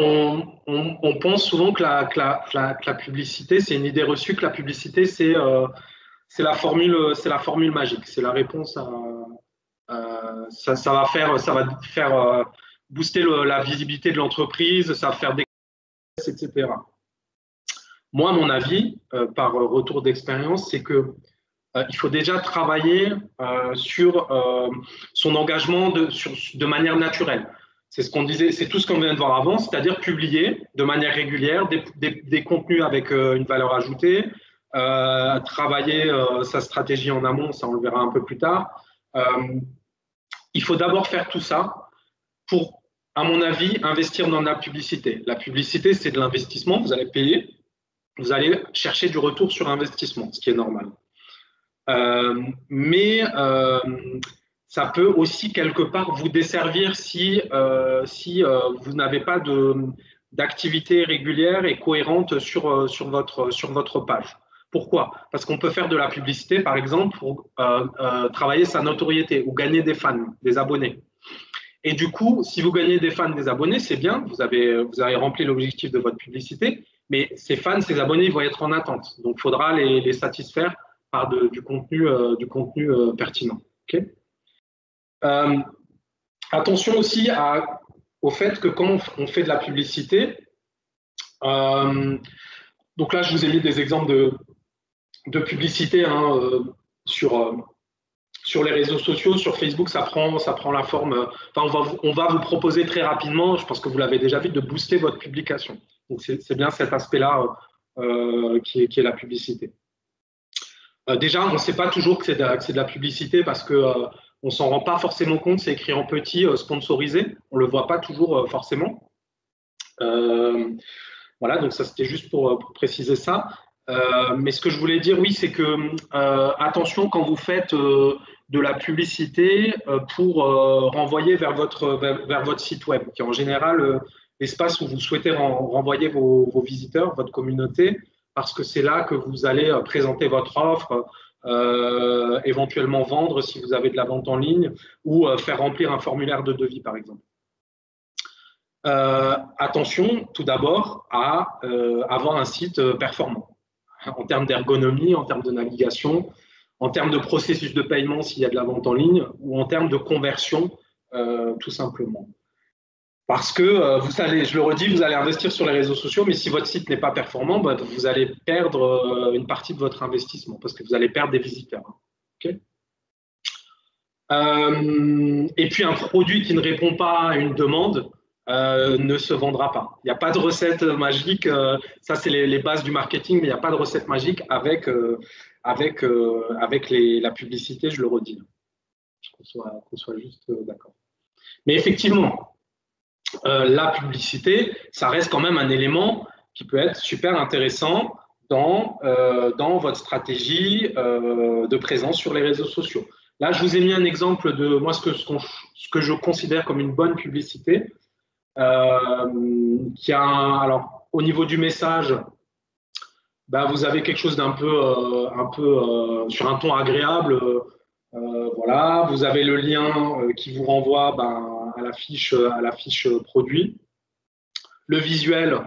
on pense souvent que la publicité, c'est une idée reçue que la publicité, c'est la formule magique, c'est la réponse ça va faire booster la visibilité de l'entreprise, ça va faire des etc. Moi, mon avis, par retour d'expérience, c'est que il faut déjà travailler sur son engagement de manière naturelle. C'est ce qu'on disait, c'est tout ce qu'on vient de voir avant, c'est-à-dire publier de manière régulière des contenus avec une valeur ajoutée, travailler sa stratégie en amont, ça on le verra un peu plus tard. Il faut d'abord faire tout ça pour, à mon avis, investir dans la publicité. La publicité, c'est de l'investissement, vous allez payer, vous allez chercher du retour sur investissement, ce qui est normal. Mais ça peut aussi quelque part vous desservir si vous n'avez pas d'activité régulière et cohérente sur votre page. Pourquoi? Parce qu'on peut faire de la publicité, par exemple, pour travailler sa notoriété ou gagner des fans, des abonnés. Et du coup, si vous gagnez des fans, des abonnés, c'est bien, vous avez rempli l'objectif de votre publicité, mais ces fans, ces abonnés, ils vont être en attente. Donc, il faudra les satisfaire par du contenu pertinent. Okay. Attention aussi au fait que quand on fait de la publicité, donc là, je vous ai mis des exemples de publicité sur les réseaux sociaux, sur Facebook, ça prend la forme. Enfin, on va vous proposer très rapidement, je pense que vous l'avez déjà vu, de booster votre publication. Donc, c'est bien cet aspect-là qui est la publicité. Déjà, on ne sait pas toujours que c'est de la publicité parce que on s'en rend pas forcément compte. C'est écrit en petit, sponsorisé. On le voit pas toujours forcément. Voilà, donc ça c'était juste pour préciser ça. Mais ce que je voulais dire, oui, c'est que attention quand vous faites de la publicité pour renvoyer vers votre site web, qui est en général l'espace où vous souhaitez renvoyer vos visiteurs, votre communauté, parce que c'est là que vous allez présenter votre offre, éventuellement vendre si vous avez de la vente en ligne, ou faire remplir un formulaire de devis, par exemple. Attention, tout d'abord, à avoir un site performant en termes d'ergonomie, en termes de navigation, en termes de processus de paiement s'il y a de la vente en ligne, ou en termes de conversion, tout simplement. Parce que, je le redis, vous allez investir sur les réseaux sociaux, mais si votre site n'est pas performant, bah, vous allez perdre une partie de votre investissement, parce que vous allez perdre des visiteurs. Okay. Et puis, un produit qui ne répond pas à une demande, ne se vendra pas. Il n'y a pas de recette magique. Ça, c'est les bases du marketing, mais il n'y a pas de recette magique avec la publicité, je le redis. Qu'on soit juste d'accord. Mais effectivement, la publicité, ça reste quand même un élément qui peut être super intéressant dans votre stratégie de présence sur les réseaux sociaux. Là, je vous ai mis un exemple de moi ce que je considère comme une bonne publicité. Alors, au niveau du message, bah, vous avez quelque chose d'un peu, sur un ton agréable. Voilà, vous avez le lien qui vous renvoie à la fiche produit. Le visuel,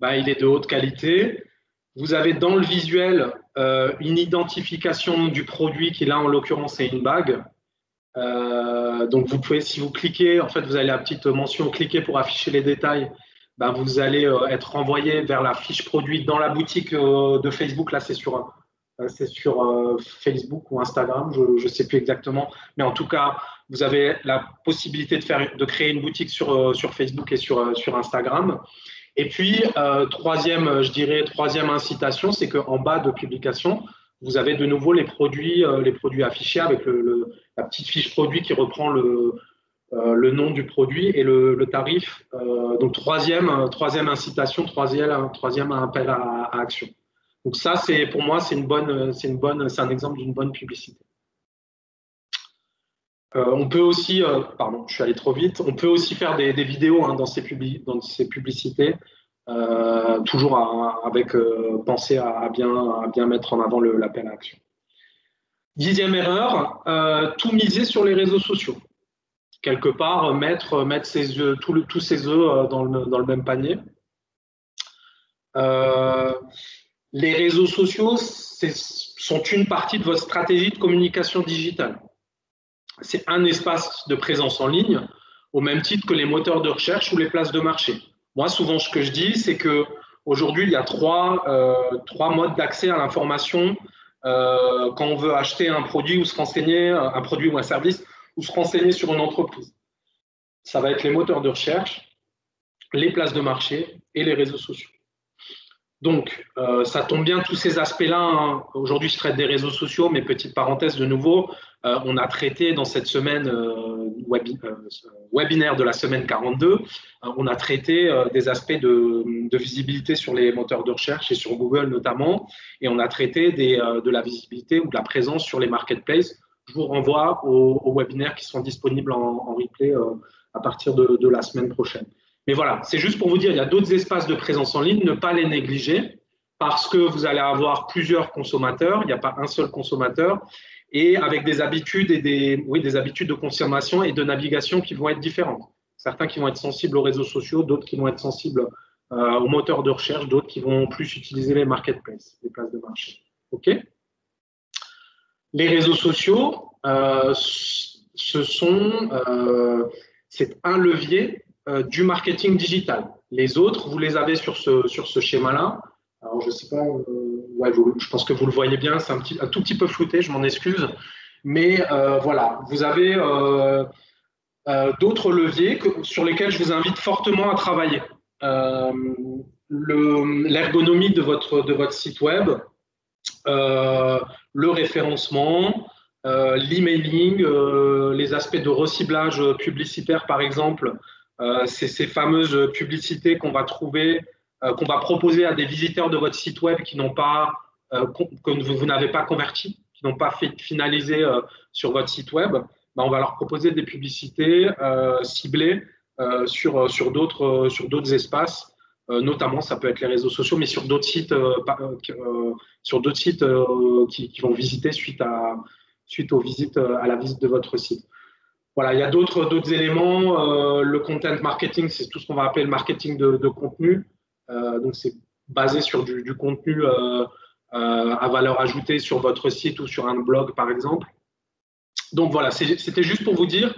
il est de haute qualité. Vous avez dans le visuel une identification du produit qui, là, en l'occurrence, est une bague. Donc, vous pouvez, si vous cliquez, en fait, vous avez la petite mention « Cliquez pour afficher les détails ». Vous allez être renvoyé vers la fiche produit dans la boutique de Facebook. Là, c'est sur Facebook ou Instagram, je ne sais plus exactement. Mais en tout cas, vous avez la possibilité de créer une boutique sur Facebook et sur Instagram. Et puis, troisième incitation, c'est qu'en bas de publication, vous avez de nouveau les produits affichés avec la petite fiche produit qui reprend le nom du produit et le tarif. Donc, troisième incitation, troisième appel à action. Donc ça, pour moi, c'est un exemple d'une bonne publicité. On peut aussi, pardon, je suis allé trop vite. On peut aussi faire des vidéos dans ces publicités, toujours avec penser à bien mettre en avant l'appel à action. 10e erreur, tout miser sur les réseaux sociaux. Quelque part, mettre tous ses œufs dans le même panier. Les réseaux sociaux sont une partie de votre stratégie de communication digitale. C'est un espace de présence en ligne, au même titre que les moteurs de recherche ou les places de marché. Moi, souvent, ce que je dis, c'est qu'aujourd'hui, il y a trois modes d'accès à l'information quand on veut acheter un produit ou se renseigner, un produit ou un service, ou se renseigner sur une entreprise. Ça va être les moteurs de recherche, les places de marché et les réseaux sociaux. Donc, ça tombe bien, tous ces aspects-là. Aujourd'hui, je traite des réseaux sociaux, mais petite parenthèse de nouveau, on a traité dans cette semaine webinaire de la semaine 42, on a traité des aspects de visibilité sur les moteurs de recherche et sur Google notamment, et on a traité de la visibilité ou de la présence sur les marketplaces. Je vous renvoie aux webinaires qui seront disponibles en replay à partir de la semaine prochaine. Mais voilà, c'est juste pour vous dire, il y a d'autres espaces de présence en ligne, ne pas les négliger, parce que vous allez avoir plusieurs consommateurs, il n'y a pas un seul consommateur, et avec des habitudes et des habitudes de consommation et de navigation qui vont être différentes. Certains qui vont être sensibles aux réseaux sociaux, d'autres qui vont être sensibles aux moteurs de recherche, d'autres qui vont plus utiliser les marketplaces, les places de marché. OK ? Les réseaux sociaux, c'est un levier du marketing digital. Les autres, vous les avez sur ce schéma-là. Alors, je sais pas, ouais, je pense que vous le voyez bien, c'est un tout petit peu flouté, je m'en excuse. Mais voilà, vous avez d'autres leviers sur lesquels je vous invite fortement à travailler. L'ergonomie de votre site web, le référencement, l'emailing, les aspects de reciblage publicitaire, par exemple, c'est ces fameuses publicités qu'on va trouver, qu'on va proposer à des visiteurs de votre site web qui n'ont pas, que vous n'avez pas converti, qui n'ont pas finalisé sur votre site web. Ben, on va leur proposer des publicités ciblées sur d'autres espaces. Notamment, ça peut être les réseaux sociaux, mais sur d'autres sites, qui vont visiter suite aux visites, à la visite de votre site. Voilà, il y a d'autres éléments. Le content marketing, c'est tout ce qu'on va appeler le marketing de contenu. Donc, c'est basé sur du contenu à valeur ajoutée sur votre site ou sur un blog, par exemple. Donc, voilà, c'était juste pour vous dire,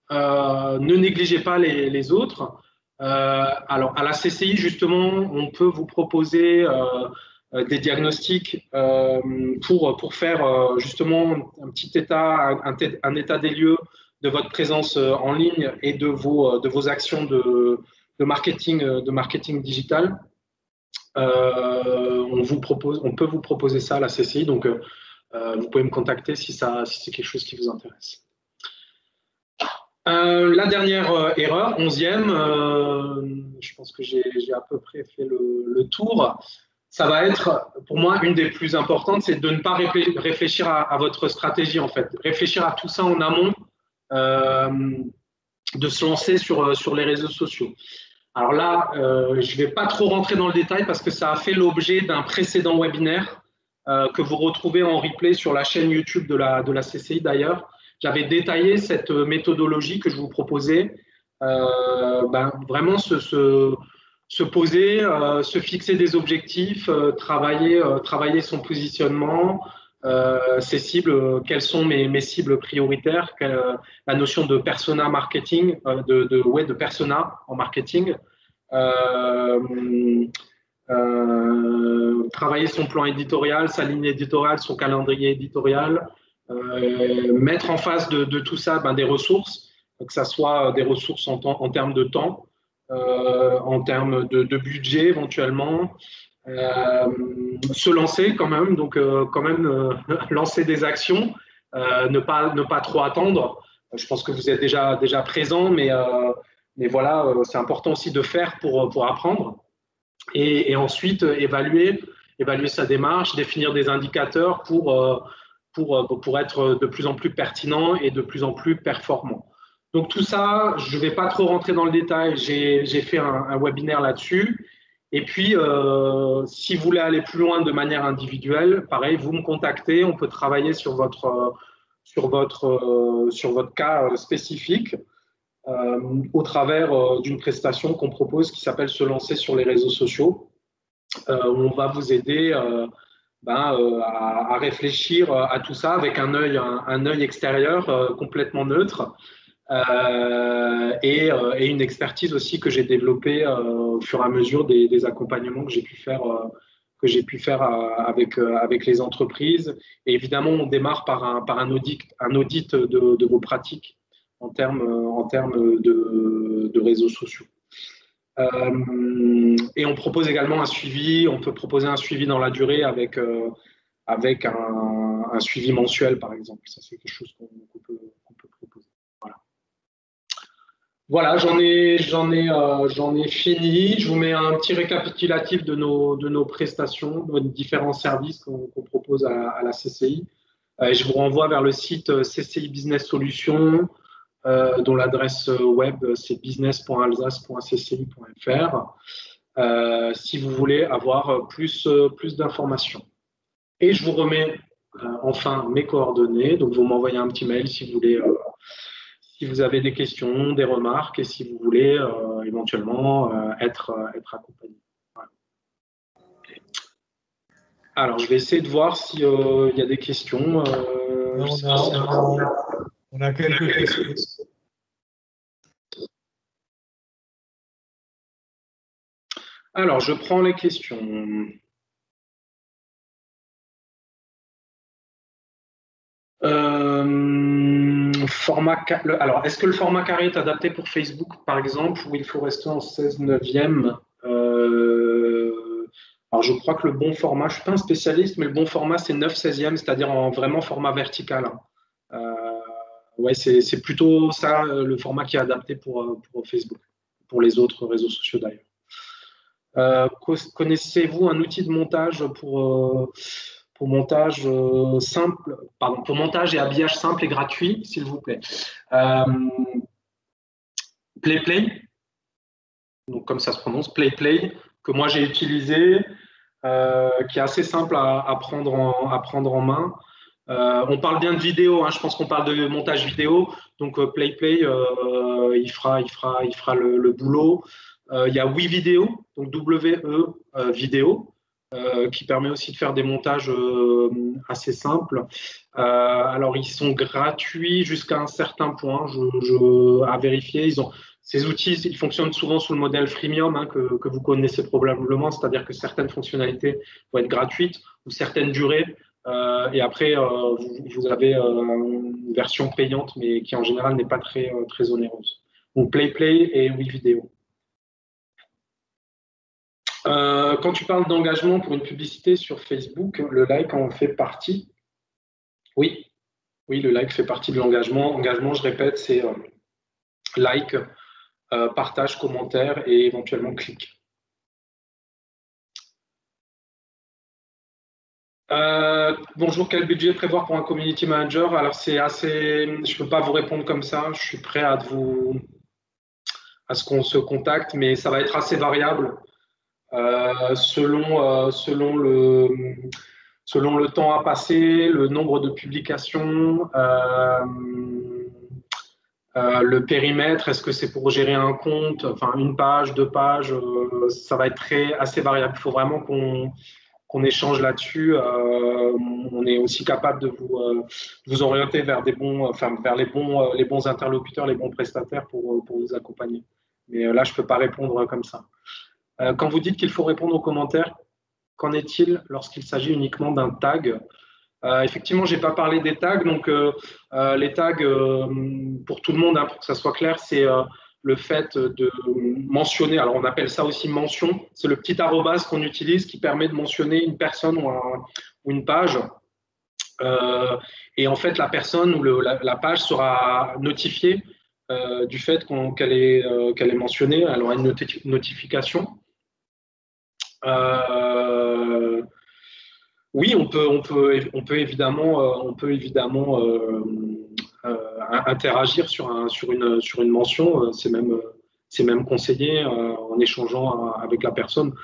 ne négligez pas les autres. Alors, à la CCI, justement, on peut vous proposer des diagnostics pour faire justement un petit un état des lieux de votre présence en ligne et de vos actions de marketing digital. On peut vous proposer ça à la CCI, donc vous pouvez me contacter si c'est quelque chose qui vous intéresse. La dernière erreur, 11e, je pense que j'ai à peu près fait le tour. Ça va être, pour moi, une des plus importantes, c'est de ne pas réfléchir à votre stratégie, en fait. Réfléchir à tout ça en amont, de se lancer sur les réseaux sociaux. Alors là, je ne vais pas trop rentrer dans le détail parce que ça a fait l'objet d'un précédent webinaire que vous retrouvez en replay sur la chaîne YouTube de la CCI d'ailleurs. J'avais détaillé cette méthodologie que je vous proposais, vraiment se poser, se fixer des objectifs, travailler son positionnement, ses cibles, quelles sont mes cibles prioritaires, la notion de persona marketing, de persona en marketing, travailler son plan éditorial, sa ligne éditoriale, son calendrier éditorial, mettre en face de tout ça des ressources, que ce soit des ressources en termes de temps, en termes de budget éventuellement, se lancer quand même, donc lancer des actions, ne pas trop attendre. Je pense que vous êtes déjà présent, mais voilà, c'est important aussi de faire pour apprendre. Et ensuite, évaluer sa démarche, définir des indicateurs pour être de plus en plus pertinent et de plus en plus performant. Donc tout ça, je ne vais pas trop rentrer dans le détail, j'ai fait un webinaire là-dessus. Et puis, si vous voulez aller plus loin de manière individuelle, pareil, vous me contactez, on peut travailler sur votre cas spécifique au travers d'une prestation qu'on propose qui s'appelle Se lancer sur les réseaux sociaux. On va vous aider à réfléchir à tout ça avec un œil extérieur complètement neutre. Et une expertise aussi que j'ai développée au fur et à mesure des accompagnements que j'ai pu faire avec les entreprises. Et évidemment, on démarre par un audit de vos pratiques en termes de réseaux sociaux. Et on propose également un suivi. On peut proposer un suivi dans la durée avec un suivi mensuel, par exemple. Ça, c'est quelque chose qu'on peut proposer. Voilà, j'en ai fini. Je vous mets un petit récapitulatif de nos prestations, de nos différents services qu'on propose à la CCI. Je vous renvoie vers le site CCI Business Solutions, dont l'adresse web c'est business.alsace.cci.fr, si vous voulez avoir plus d'informations. Et je vous remets enfin mes coordonnées. Donc, vous m'envoyez un petit mail si vous voulez, si vous avez des questions, des remarques et si vous voulez éventuellement être accompagné. Voilà. Alors, je vais essayer de voir s'il y a des questions. On a quelques questions. Alors, je prends les questions. Alors, est-ce que le format carré est adapté pour Facebook, par exemple, où il faut rester en 16/9e? Alors, je crois que le bon format, je ne suis pas un spécialiste, mais le bon format, c'est 9/16e, c'est-à-dire en vraiment format vertical. Ouais, c'est plutôt ça, le format qui est adapté pour Facebook, pour les autres réseaux sociaux d'ailleurs. Connaissez-vous un outil de montage pour montage simple, pardon, pour montage et habillage simple et gratuit, s'il vous plaît? PlayPlay, donc comme ça se prononce, PlayPlay, que moi j'ai utilisé, qui est assez simple à prendre en main. On parle bien de vidéo, hein, je pense qu'on parle de montage vidéo, donc PlayPlay, il fera le boulot. Il y a WeVideo, donc W-E vidéo, qui permet aussi de faire des montages assez simples. Alors, ils sont gratuits jusqu'à un certain point, à vérifier. Ces outils, ils fonctionnent souvent sous le modèle freemium, hein, que vous connaissez probablement, c'est-à-dire que certaines fonctionnalités vont être gratuites ou certaines durées. Et après, vous avez une version payante, mais qui en général n'est pas très onéreuse. Donc, PlayPlay et WeVideo. Quand tu parles d'engagement pour une publicité sur Facebook, le like en fait partie. Oui, le like fait partie de l'engagement. Engagement, je répète, c'est like, partage, commentaire et éventuellement clic. Bonjour, quel budget prévoir pour un community manager? Alors, c'est assez. Je ne peux pas vous répondre comme ça. Je suis prêt à ce qu'on se contacte, mais ça va être assez variable selon le temps à passer, le nombre de publications, le périmètre. Est-ce que c'est pour gérer un compte, enfin une page, 2 pages? Ça va être assez variable. Il faut vraiment qu'on échange là-dessus. On est aussi capable de vous orienter vers vers les bons interlocuteurs, les bons prestataires pour vous accompagner. Mais là, je ne peux pas répondre comme ça. Quand vous dites qu'il faut répondre aux commentaires, qu'en est-il lorsqu'il s'agit uniquement d'un tag? Effectivement, je n'ai pas parlé des tags. Donc, les tags, pour tout le monde, hein, pour que ça soit clair, c'est le fait de mentionner. Alors, on appelle ça aussi mention. C'est le petit arrobase qu'on utilise qui permet de mentionner une personne ou une page. Et en fait, la personne ou la page sera notifiée du fait qu'elle est mentionnée. Elle aura une notification. Oui, on peut évidemment interagir sur une mention. C'est même conseillé en échangeant avec la personne.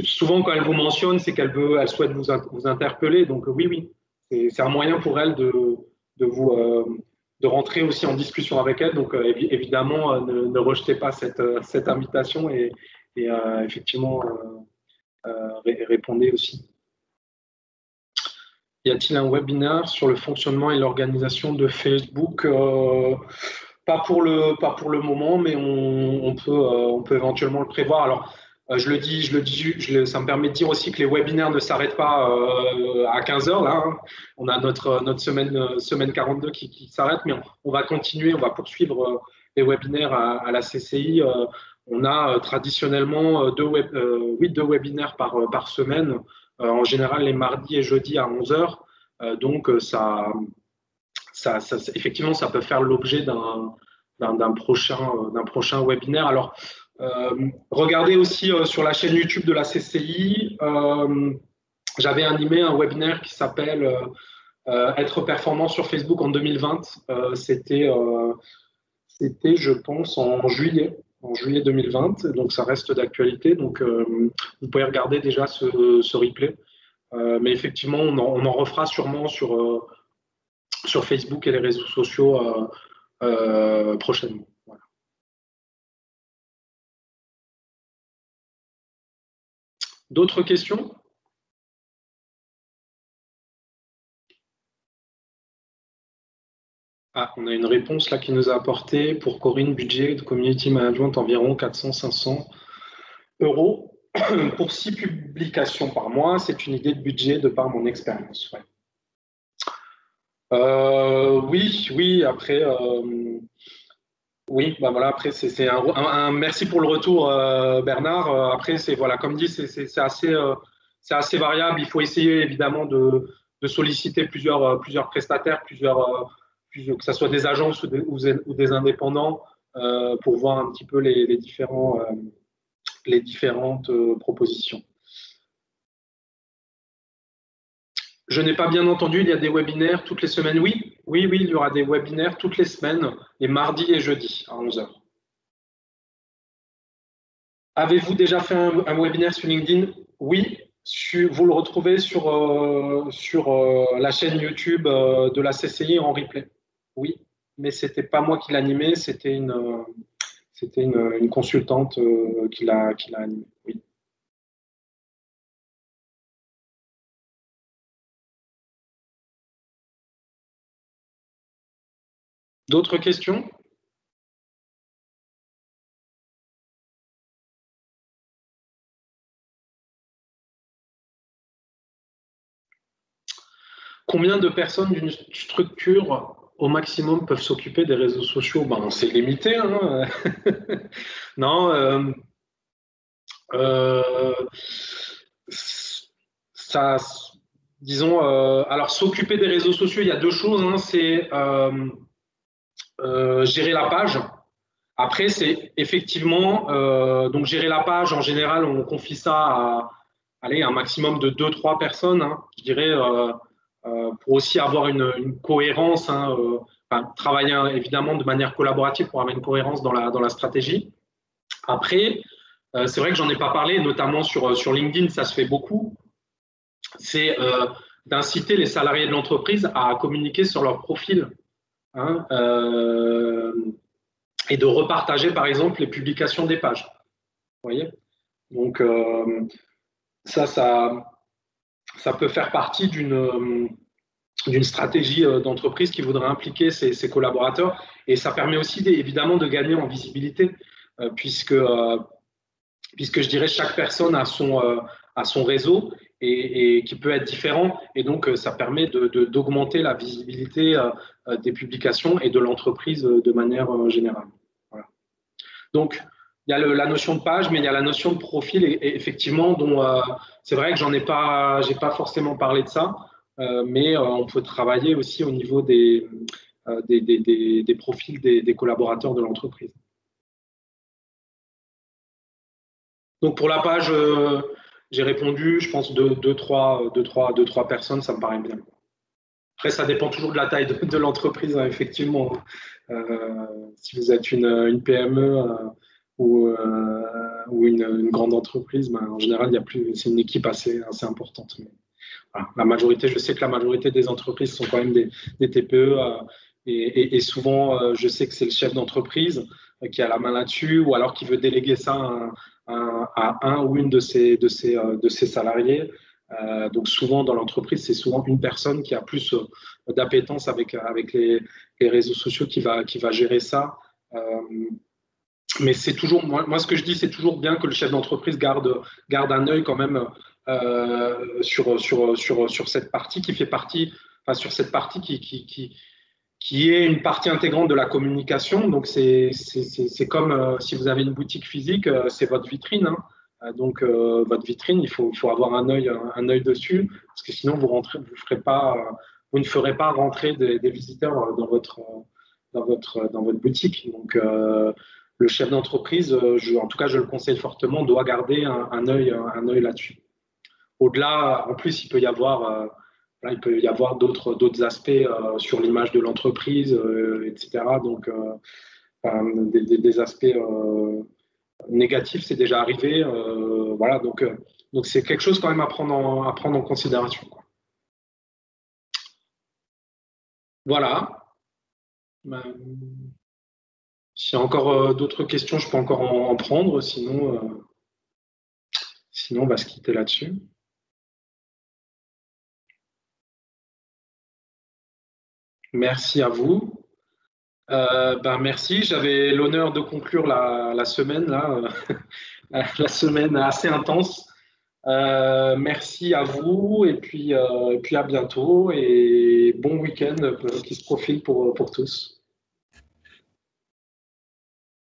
Souvent, quand elle vous mentionne, c'est qu'elle souhaite vous interpeller. Donc oui, c'est un moyen pour elle de rentrer aussi en discussion avec elle. Donc évidemment, ne rejetez pas cette invitation et effectivement répondez aussi. Y a-t-il un webinaire sur le fonctionnement et l'organisation de Facebook? Pas pour le moment, mais on peut éventuellement le prévoir. Alors, ça me permet de dire aussi que les webinaires ne s'arrêtent pas à 15h. Là, hein. On a notre semaine 42 qui s'arrête, mais on va continuer, on va poursuivre les webinaires à la CCI. On a traditionnellement 2 webinaires par semaine. En général, les mardis et jeudis à 11h. Donc, effectivement, ça peut faire l'objet d'un prochain webinaire. Alors, regardez aussi sur la chaîne YouTube de la CCI. J'avais animé un webinaire qui s'appelle Être performant sur Facebook en 2020. C'était, je pense, en juillet 2020. Donc, ça reste d'actualité. Donc, vous pouvez regarder déjà ce replay. Mais effectivement, on en refera sûrement sur Facebook et les réseaux sociaux prochainement. Voilà. D'autres questions? Ah, on a une réponse là qui nous a apporté pour Corinne, budget de community management environ 400-500 euros pour 6 publications par mois. C'est une idée de budget de par mon expérience. Ouais. Oui, après, oui, bah voilà, après c'est merci pour le retour, Bernard. Après, c'est voilà, comme dit, c'est assez variable. Il faut essayer évidemment de solliciter plusieurs prestataires, que ce soit des agences ou des indépendants, pour voir un petit peu les différentes propositions. Je n'ai pas bien entendu, il y a des webinaires toutes les semaines. Oui, il y aura des webinaires toutes les semaines, les mardis et jeudis à 11 h. Avez-vous déjà fait un webinaire sur LinkedIn? Oui, vous le retrouvez sur la chaîne YouTube de la CCI en replay. Oui, mais ce n'était pas moi qui l'animais, c'était une consultante qui l'a animé. Oui. D'autres questions? Combien de personnes d'une structure au maximum peuvent s'occuper des réseaux sociaux? Ben, c'est limité. Hein. Non, ça, disons, alors s'occuper des réseaux sociaux, il y a deux choses. Hein, c'est gérer la page. Après, c'est effectivement, donc gérer la page, en général, on confie ça à un maximum de 2-3 personnes, hein, je dirais, pour aussi avoir une cohérence, hein, travailler évidemment de manière collaborative pour avoir une cohérence dans la stratégie. Après, c'est vrai que j'en ai pas parlé, notamment sur LinkedIn, ça se fait beaucoup. C'est d'inciter les salariés de l'entreprise à communiquer sur leur profil. Hein, et de repartager, par exemple, les publications des pages. Vous voyez? Donc, ça peut faire partie d'une stratégie d'entreprise qui voudrait impliquer ses collaborateurs. Et ça permet aussi, évidemment, de gagner en visibilité, puisque je dirais chaque personne a son réseau et qui peut être différent. Et donc, ça permet d'augmenter la visibilité des publications et de l'entreprise de manière générale. Voilà. Donc, il y a la notion de page, mais il y a la notion de profil, et effectivement, dont c'est vrai que j'ai pas forcément parlé de ça, mais on peut travailler aussi au niveau des profils des collaborateurs de l'entreprise. Donc pour la page, j'ai répondu, je pense, deux, trois personnes, ça me paraît bien. Après, ça dépend toujours de la taille de l'entreprise, hein, effectivement. Si vous êtes une PME ou une grande entreprise, ben, en général, c'est une équipe assez importante. Mais, voilà, je sais que la majorité des entreprises sont quand même des TPE, et souvent, je sais que c'est le chef d'entreprise qui a la main là-dessus, ou alors qui veut déléguer ça à un ou une de ses salariés. Donc souvent dans l'entreprise, c'est souvent une personne qui a plus d'appétence avec les réseaux sociaux qui va gérer ça. Mais c'est toujours, moi ce que je dis, c'est toujours bien que le chef d'entreprise garde un œil quand même sur cette partie qui fait partie, enfin sur cette partie qui est une partie intégrante de la communication. Donc, c'est comme si vous avez une boutique physique, c'est votre vitrine. Hein. Donc, votre vitrine, il faut avoir un œil dessus, parce que sinon, vous ne ferez pas rentrer des visiteurs dans votre boutique. Donc, le chef d'entreprise, en tout cas, je le conseille fortement, doit garder un œil là-dessus. Au-delà, en plus, il peut y avoir d'autres aspects sur l'image de l'entreprise, etc. Donc, des aspects négatif, c'est déjà arrivé. Voilà, donc c'est quelque chose quand même à prendre en considération, quoi. Voilà. Ben, s'il y a encore d'autres questions, je peux encore en prendre. Sinon, on va se quitter là-dessus. Merci à vous. Ben merci. J'avais l'honneur de conclure la semaine là, la semaine assez intense. Merci à vous et puis à bientôt et bon week-end qui se profile pour tous.